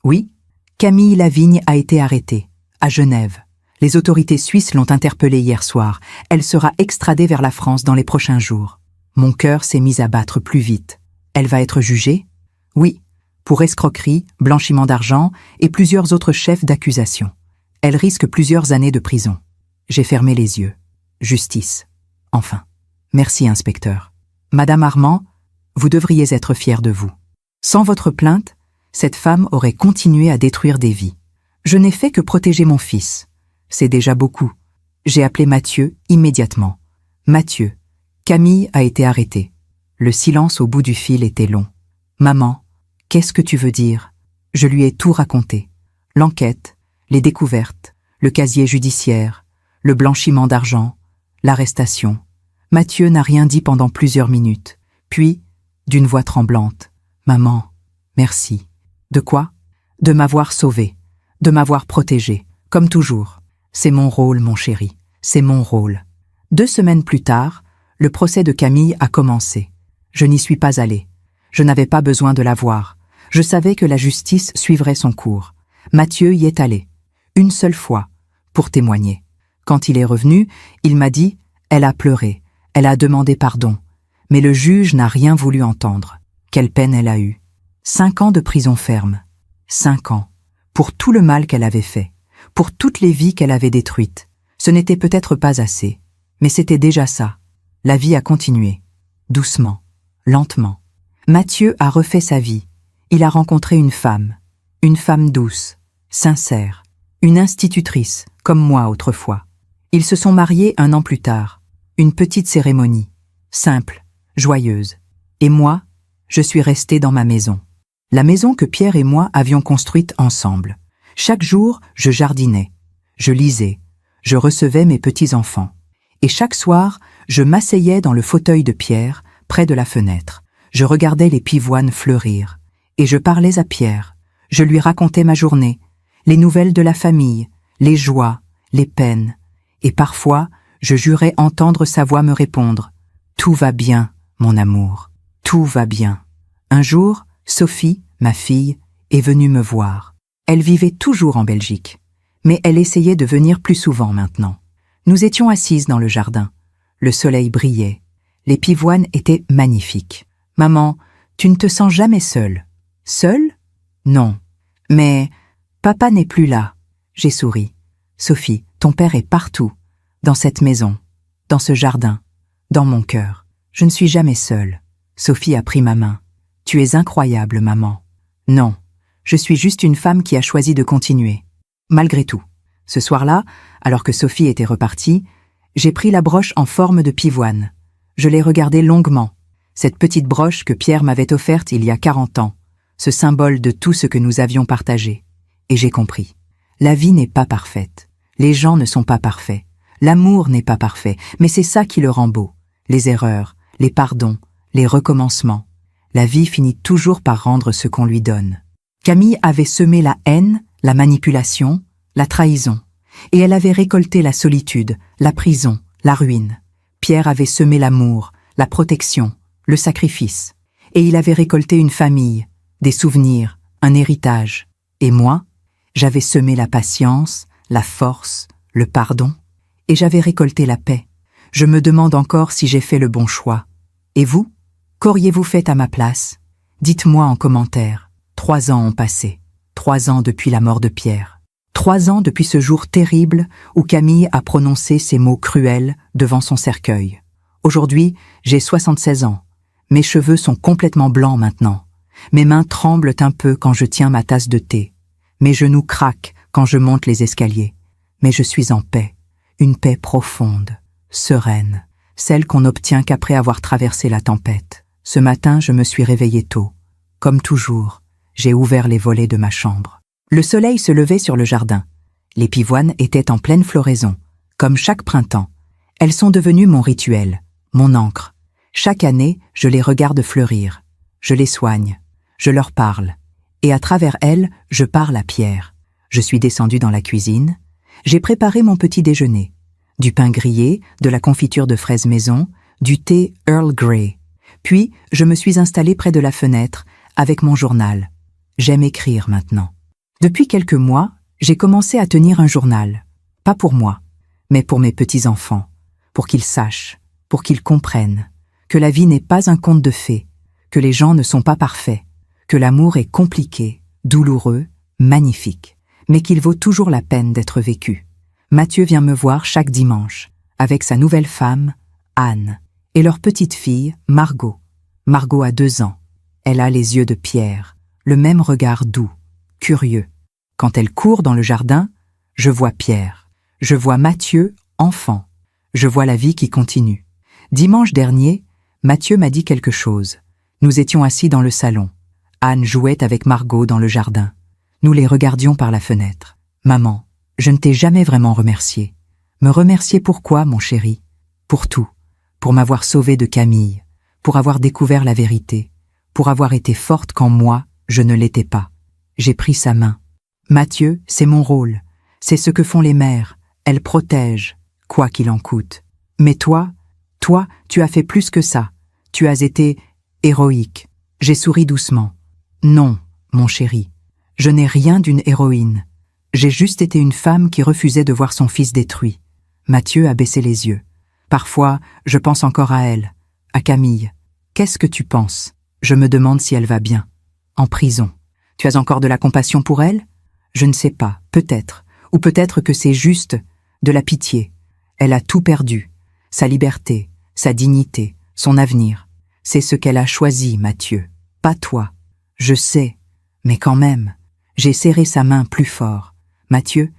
« Oui, Camille Lavigne a été arrêtée, à Genève. Les autorités suisses l'ont interpellée hier soir. Elle sera extradée vers la France dans les prochains jours. Mon cœur s'est mis à battre plus vite. Elle va être jugée? Oui, pour escroquerie, blanchiment d'argent et plusieurs autres chefs d'accusation. Elle risque plusieurs années de prison. J'ai fermé les yeux. Justice. Enfin. Merci, inspecteur. Madame Armand, vous devriez être fière de vous. Sans votre plainte, cette femme aurait continué à détruire des vies. Je n'ai fait que protéger mon fils. C'est déjà beaucoup. J'ai appelé Mathieu immédiatement. Mathieu, Camille a été arrêtée. Le silence au bout du fil était long. Maman, qu'est-ce que tu veux dire? Je lui ai tout raconté. L'enquête, les découvertes, le casier judiciaire, le blanchiment d'argent, l'arrestation. Mathieu n'a rien dit pendant plusieurs minutes. Puis, d'une voix tremblante, « Maman, merci. » De quoi? De m'avoir sauvée, de m'avoir protégée, comme toujours. C'est mon rôle, mon chéri, c'est mon rôle. 2 semaines plus tard, le procès de Camille a commencé. Je n'y suis pas allée. Je n'avais pas besoin de la voir. Je savais que la justice suivrait son cours. Mathieu y est allé, une seule fois, pour témoigner. Quand il est revenu, il m'a dit « Elle a pleuré, elle a demandé pardon. » Mais le juge n'a rien voulu entendre. Quelle peine elle a eue. 5 ans de prison ferme. 5 ans. Pour tout le mal qu'elle avait fait. Pour toutes les vies qu'elle avait détruites. Ce n'était peut-être pas assez. Mais c'était déjà ça. La vie a continué. Doucement. Lentement. Mathieu a refait sa vie. Il a rencontré une femme douce, sincère, une institutrice, comme moi autrefois. Ils se sont mariés 1 an plus tard, une petite cérémonie, simple, joyeuse. Et moi, je suis restée dans ma maison. La maison que Pierre et moi avions construite ensemble. Chaque jour, je jardinais, je lisais, je recevais mes petits-enfants. Et chaque soir, je m'asseyais dans le fauteuil de Pierre, près de la fenêtre. Je regardais les pivoines fleurir. Et je parlais à Pierre. Je lui racontais ma journée, les nouvelles de la famille, les joies, les peines. Et parfois, je jurais entendre sa voix me répondre « Tout va bien, mon amour, tout va bien ». Un jour, Sophie, ma fille, est venue me voir. Elle vivait toujours en Belgique, mais elle essayait de venir plus souvent maintenant. Nous étions assises dans le jardin. Le soleil brillait. Les pivoines étaient magnifiques. « Maman, tu ne te sens jamais seule ?»« Seule ? Non. Mais papa n'est plus là. » J'ai souri. « Sophie, ton père est partout, dans cette maison, dans ce jardin, dans mon cœur. Je ne suis jamais seule. » Sophie a pris ma main. « Tu es incroyable, maman. » Non, je suis juste une femme qui a choisi de continuer. Malgré tout, ce soir-là, alors que Sophie était repartie, j'ai pris la broche en forme de pivoine. Je l'ai regardée longuement. Cette petite broche que Pierre m'avait offerte il y a 40 ans, ce symbole de tout ce que nous avions partagé. Et j'ai compris. La vie n'est pas parfaite. Les gens ne sont pas parfaits. L'amour n'est pas parfait, mais c'est ça qui le rend beau. Les erreurs, les pardons, les recommencements. La vie finit toujours par rendre ce qu'on lui donne. Camille avait semé la haine, la manipulation, la trahison. Et elle avait récolté la solitude, la prison, la ruine. Pierre avait semé l'amour, la protection, le sacrifice. Et il avait récolté une famille, des souvenirs, un héritage. Et moi, j'avais semé la patience, la force, le pardon. Et j'avais récolté la paix. Je me demande encore si j'ai fait le bon choix. Et vous ? Qu'auriez-vous fait à ma place ? Dites-moi en commentaire. 3 ans ont passé. 3 ans depuis la mort de Pierre. 3 ans depuis ce jour terrible où Camille a prononcé ces mots cruels devant son cercueil. Aujourd'hui, j'ai 76 ans. Mes cheveux sont complètement blancs maintenant. Mes mains tremblent un peu quand je tiens ma tasse de thé. Mes genoux craquent quand je monte les escaliers. Mais je suis en paix. Une paix profonde, sereine, celle qu'on n'obtient qu'après avoir traversé la tempête. Ce matin, je me suis réveillée tôt. Comme toujours, j'ai ouvert les volets de ma chambre. Le soleil se levait sur le jardin. Les pivoines étaient en pleine floraison. Comme chaque printemps, elles sont devenues mon rituel, mon encre. Chaque année, je les regarde fleurir. Je les soigne. Je leur parle. Et à travers elles, je parle à Pierre. Je suis descendue dans la cuisine. J'ai préparé mon petit déjeuner. Du pain grillé, de la confiture de fraises maison, du thé Earl Grey. Puis, je me suis installée près de la fenêtre, avec mon journal. J'aime écrire maintenant. Depuis quelques mois, j'ai commencé à tenir un journal. Pas pour moi, mais pour mes petits-enfants. Pour qu'ils sachent, pour qu'ils comprennent, que la vie n'est pas un conte de fées, que les gens ne sont pas parfaits, que l'amour est compliqué, douloureux, magnifique, mais qu'il vaut toujours la peine d'être vécu. Mathieu vient me voir chaque dimanche, avec sa nouvelle femme, Anne, et leur petite fille, Margot. Margot a 2 ans. Elle a les yeux de Pierre, le même regard doux, curieux. Quand elle court dans le jardin, je vois Pierre. Je vois Mathieu, enfant. Je vois la vie qui continue. Dimanche dernier, Mathieu m'a dit quelque chose. Nous étions assis dans le salon. Anne jouait avec Margot dans le jardin. Nous les regardions par la fenêtre. « Maman, je ne t'ai jamais vraiment remercié. Me remercier pourquoi, mon chéri ? Pour tout. Pour m'avoir sauvée de Camille. Pour avoir découvert la vérité. Pour avoir été forte quand moi, je ne l'étais pas. » J'ai pris sa main. « Mathieu, c'est mon rôle. C'est ce que font les mères. Elles protègent, quoi qu'il en coûte. Mais toi, tu as fait plus que ça. Tu as été héroïque. » J'ai souri doucement. « Non, mon chéri. Je n'ai rien d'une héroïne. J'ai juste été une femme qui refusait de voir son fils détruit. » Mathieu a baissé les yeux. « Parfois, je pense encore à elle, à Camille. Qu'est-ce que tu penses ? Je me demande si elle va bien. En prison. Tu as encore de la compassion pour elle ? Je ne sais pas, peut-être. Ou peut-être que c'est juste de la pitié. Elle a tout perdu. Sa liberté, sa dignité, son avenir. C'est ce qu'elle a choisi, Mathieu. Pas toi. Je sais, Mais quand même, j'ai serré sa main plus fort. Mathieu,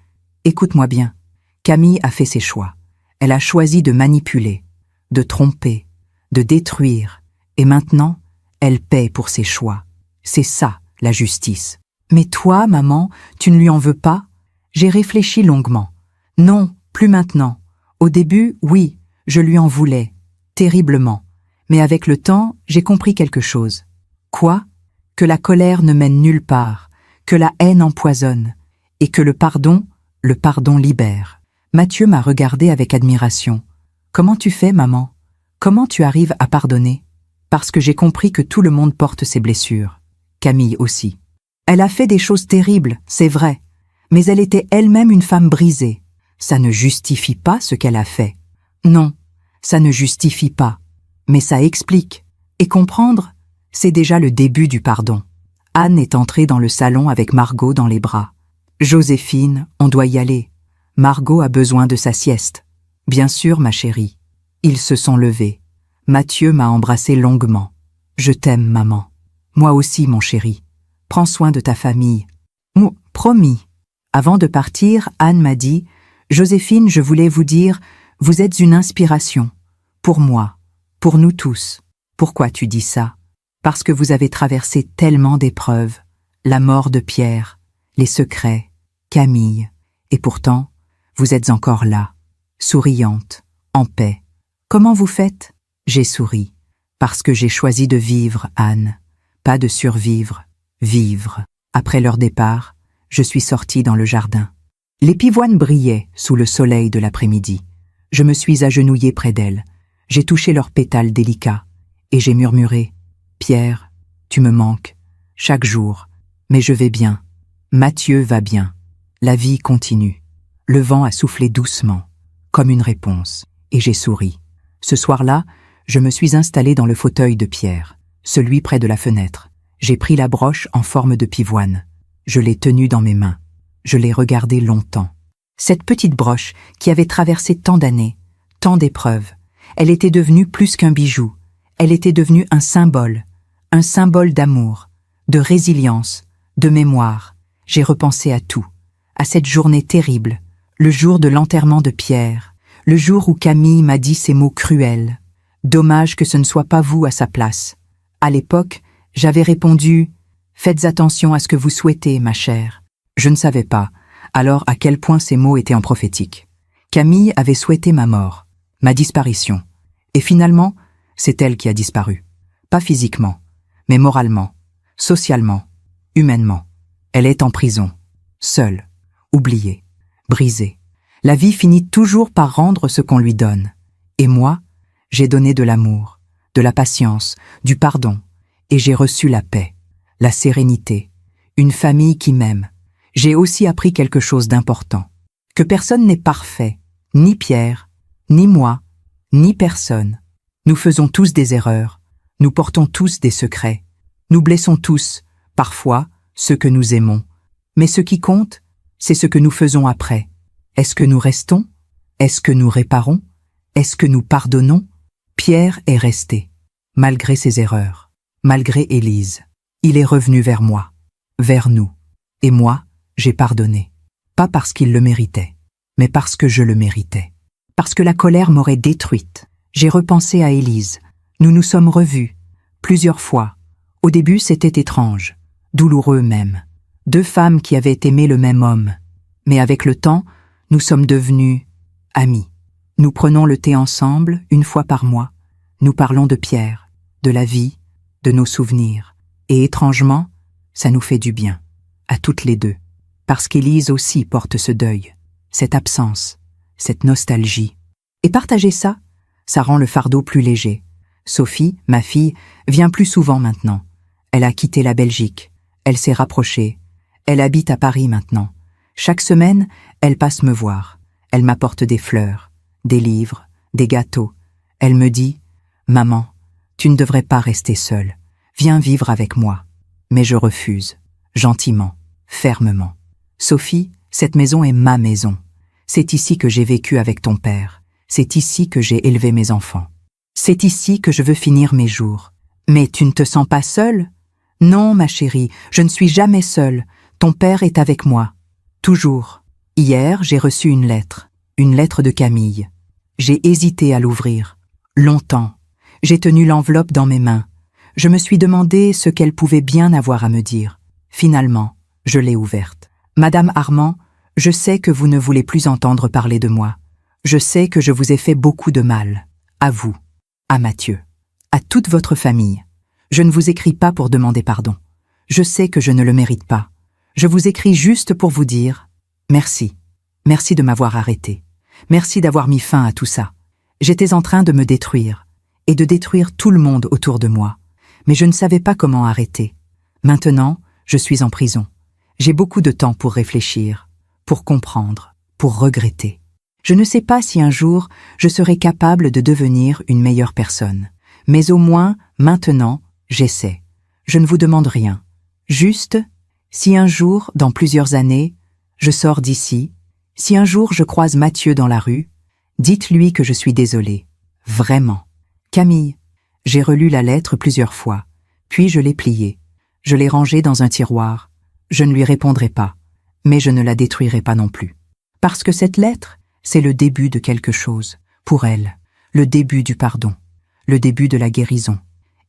écoute-moi bien. Camille a fait ses choix. Elle a choisi de manipuler, de tromper, de détruire, et maintenant, elle paie pour ses choix. C'est ça, la justice. Mais toi, maman, tu ne lui en veux pas? J'ai réfléchi longuement. Non, plus maintenant. Au début, oui, je lui en voulais, terriblement. Mais avec le temps, j'ai compris quelque chose. Quoi? Que la colère ne mène nulle part, que la haine empoisonne, et que le pardon libère. Mathieu m'a regardé avec admiration. Comment tu fais, maman? Comment tu arrives à pardonner? Parce que j'ai compris que tout le monde porte ses blessures. Camille aussi. Elle a fait des choses terribles, c'est vrai, mais elle était elle-même une femme brisée. Ça ne justifie pas ce qu'elle a fait. Non, ça ne justifie pas, mais ça explique. Et comprendre, c'est déjà le début du pardon. Anne est entrée dans le salon avec Margot dans les bras. Joséphine, on doit y aller. Margot a besoin de sa sieste. Bien sûr, ma chérie. Ils se sont levés. Mathieu m'a embrassé longuement. Je t'aime, maman. Moi aussi, mon chéri. Prends soin de ta famille. Promis. Avant de partir, Anne m'a dit « Joséphine, je voulais vous dire, vous êtes une inspiration. Pour moi, pour nous tous. Pourquoi tu dis ça? Parce que vous avez traversé tellement d'épreuves. La mort de Pierre, les secrets, Camille. Et pourtant, vous êtes encore là, souriante, en paix. Comment vous faites? J'ai souri. Parce que j'ai choisi de vivre, Anne. Pas de survivre, vivre. Après leur départ, je suis sortie dans le jardin. Les pivoines brillaient sous le soleil de l'après-midi. Je me suis agenouillée près d'elles. J'ai touché leurs pétales délicats. Et j'ai murmuré « Pierre, tu me manques. Chaque jour. Mais je vais bien. Mathieu va bien. La vie continue. » Le vent a soufflé doucement, comme une réponse. Et j'ai souri. Ce soir-là, je me suis installée dans le fauteuil de Pierre, celui près de la fenêtre. J'ai pris la broche en forme de pivoine. Je l'ai tenue dans mes mains. Je l'ai regardée longtemps. Cette petite broche qui avait traversé tant d'années, tant d'épreuves, elle était devenue plus qu'un bijou. Elle était devenue un symbole d'amour, de résilience, de mémoire. J'ai repensé à tout, à cette journée terrible, le jour de l'enterrement de Pierre, le jour où Camille m'a dit ces mots cruels. Dommage que ce ne soit pas vous à sa place. À l'époque, j'avais répondu « Faites attention à ce que vous souhaitez, ma chère ». Je ne savais pas, alors à quel point ces mots étaient en prophétique. Camille avait souhaité ma mort, ma disparition. Et finalement, c'est elle qui a disparu. Pas physiquement, mais moralement, socialement, humainement. Elle est en prison, seule, oubliée, brisée. La vie finit toujours par rendre ce qu'on lui donne. Et moi, j'ai donné de l'amour, de la patience, du pardon, et j'ai reçu la paix, la sérénité, une famille qui m'aime. J'ai aussi appris quelque chose d'important, que personne n'est parfait, ni Pierre, ni moi, ni personne. Nous faisons tous des erreurs, nous portons tous des secrets, nous blessons tous, parfois, ceux que nous aimons. Mais ce qui compte, c'est ce que nous faisons après. Est-ce que nous restons? Est-ce que nous réparons? Est-ce que nous pardonnons? Pierre est resté, malgré ses erreurs, malgré Élise. Il est revenu vers moi, vers nous. Et moi, j'ai pardonné. Pas parce qu'il le méritait, mais parce que je le méritais. Parce que la colère m'aurait détruite. J'ai repensé à Élise. Nous nous sommes revus, plusieurs fois. Au début, c'était étrange, douloureux même. Deux femmes qui avaient aimé le même homme. Mais avec le temps, nous sommes devenus amis. Nous prenons le thé ensemble, une fois par mois. Nous parlons de Pierre, de la vie, de nos souvenirs. Et étrangement, ça nous fait du bien, à toutes les deux. Parce qu'Élise aussi porte ce deuil, cette absence, cette nostalgie. Et partager ça, ça rend le fardeau plus léger. Sophie, ma fille, vient plus souvent maintenant. Elle a quitté la Belgique. Elle s'est rapprochée. Elle habite à Paris maintenant. Chaque semaine, elle passe me voir. Elle m'apporte des fleurs, des livres, des gâteaux. Elle me dit « Maman, tu ne devrais pas rester seule. Viens vivre avec moi. » Mais je refuse, gentiment, fermement. Sophie, cette maison est ma maison. C'est ici que j'ai vécu avec ton père. C'est ici que j'ai élevé mes enfants. C'est ici que je veux finir mes jours. Mais tu ne te sens pas seule? Non, ma chérie, je ne suis jamais seule. Ton père est avec moi. Toujours. Hier, j'ai reçu une lettre de Camille. J'ai hésité à l'ouvrir. Longtemps. J'ai tenu l'enveloppe dans mes mains. Je me suis demandé ce qu'elle pouvait bien avoir à me dire. Finalement, je l'ai ouverte. Madame Armand, je sais que vous ne voulez plus entendre parler de moi. Je sais que je vous ai fait beaucoup de mal. À vous, à Mathieu, à toute votre famille. Je ne vous écris pas pour demander pardon. Je sais que je ne le mérite pas. Je vous écris juste pour vous dire merci. Merci de m'avoir arrêté. Merci d'avoir mis fin à tout ça. J'étais en train de me détruire et de détruire tout le monde autour de moi. Mais je ne savais pas comment arrêter. Maintenant, je suis en prison. J'ai beaucoup de temps pour réfléchir, pour comprendre, pour regretter. Je ne sais pas si un jour je serai capable de devenir une meilleure personne. Mais au moins, maintenant, j'essaie. Je ne vous demande rien. Juste, si un jour, dans plusieurs années, je sors d'ici, si un jour je croise Mathieu dans la rue, dites-lui que je suis désolée. Vraiment. Camille, j'ai relu la lettre plusieurs fois, puis je l'ai pliée. Je l'ai rangée dans un tiroir. Je ne lui répondrai pas, mais je ne la détruirai pas non plus. Parce que cette lettre, c'est le début de quelque chose, pour elle, le début du pardon, le début de la guérison.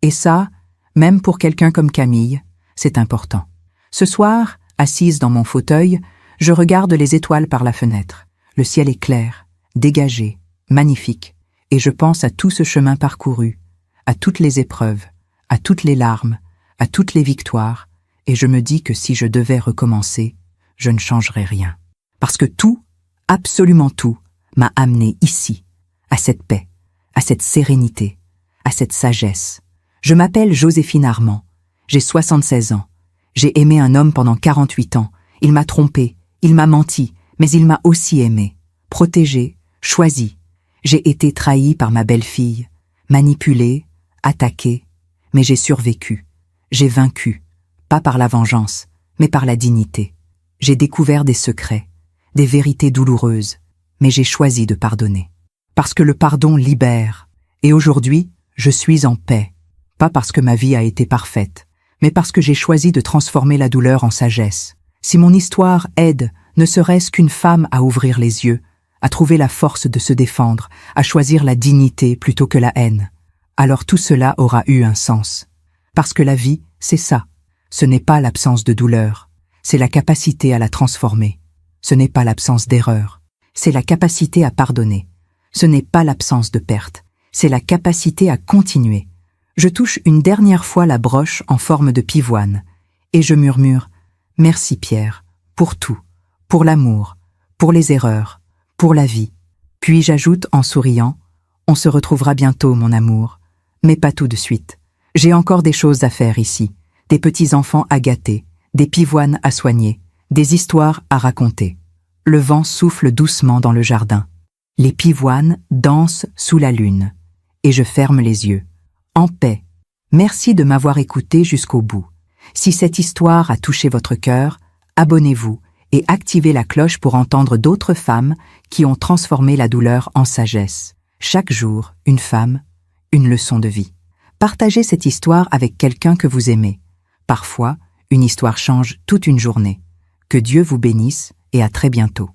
Et ça, même pour quelqu'un comme Camille, c'est important. Ce soir, assise dans mon fauteuil, je regarde les étoiles par la fenêtre. Le ciel est clair, dégagé, magnifique, et je pense à tout ce chemin parcouru, à toutes les épreuves, à toutes les larmes, à toutes les victoires, et je me dis que si je devais recommencer, je ne changerais rien. Parce que tout, absolument tout, m'a amené ici, à cette paix, à cette sérénité, à cette sagesse. Je m'appelle Joséphine Armand, j'ai 76 ans. J'ai aimé un homme pendant 48 ans. Il m'a trompé, il m'a menti, mais il m'a aussi aimé, protégé, choisi. J'ai été trahi par ma belle-fille, manipulé, attaqué, mais j'ai survécu. J'ai vaincu, pas par la vengeance, mais par la dignité. J'ai découvert des secrets, des vérités douloureuses, mais j'ai choisi de pardonner. Parce que le pardon libère, et aujourd'hui, je suis en paix. Pas parce que ma vie a été parfaite, mais parce que j'ai choisi de transformer la douleur en sagesse. Si mon histoire aide, ne serait-ce qu'une femme à ouvrir les yeux, à trouver la force de se défendre, à choisir la dignité plutôt que la haine, alors tout cela aura eu un sens. Parce que la vie, c'est ça. Ce n'est pas l'absence de douleur, c'est la capacité à la transformer. Ce n'est pas l'absence d'erreur, c'est la capacité à pardonner. Ce n'est pas l'absence de perte, c'est la capacité à continuer. Je touche une dernière fois la broche en forme de pivoine, et je murmure « Merci Pierre, pour tout, pour l'amour, pour les erreurs, pour la vie. » Puis j'ajoute en souriant « On se retrouvera bientôt, mon amour, mais pas tout de suite. J'ai encore des choses à faire ici, des petits-enfants à gâter, des pivoines à soigner, des histoires à raconter. » Le vent souffle doucement dans le jardin. Les pivoines dansent sous la lune, et je ferme les yeux. En paix. Merci de m'avoir écouté jusqu'au bout. Si cette histoire a touché votre cœur, abonnez-vous et activez la cloche pour entendre d'autres femmes qui ont transformé la douleur en sagesse. Chaque jour, une femme, une leçon de vie. Partagez cette histoire avec quelqu'un que vous aimez. Parfois, une histoire change toute une journée. Que Dieu vous bénisse et à très bientôt.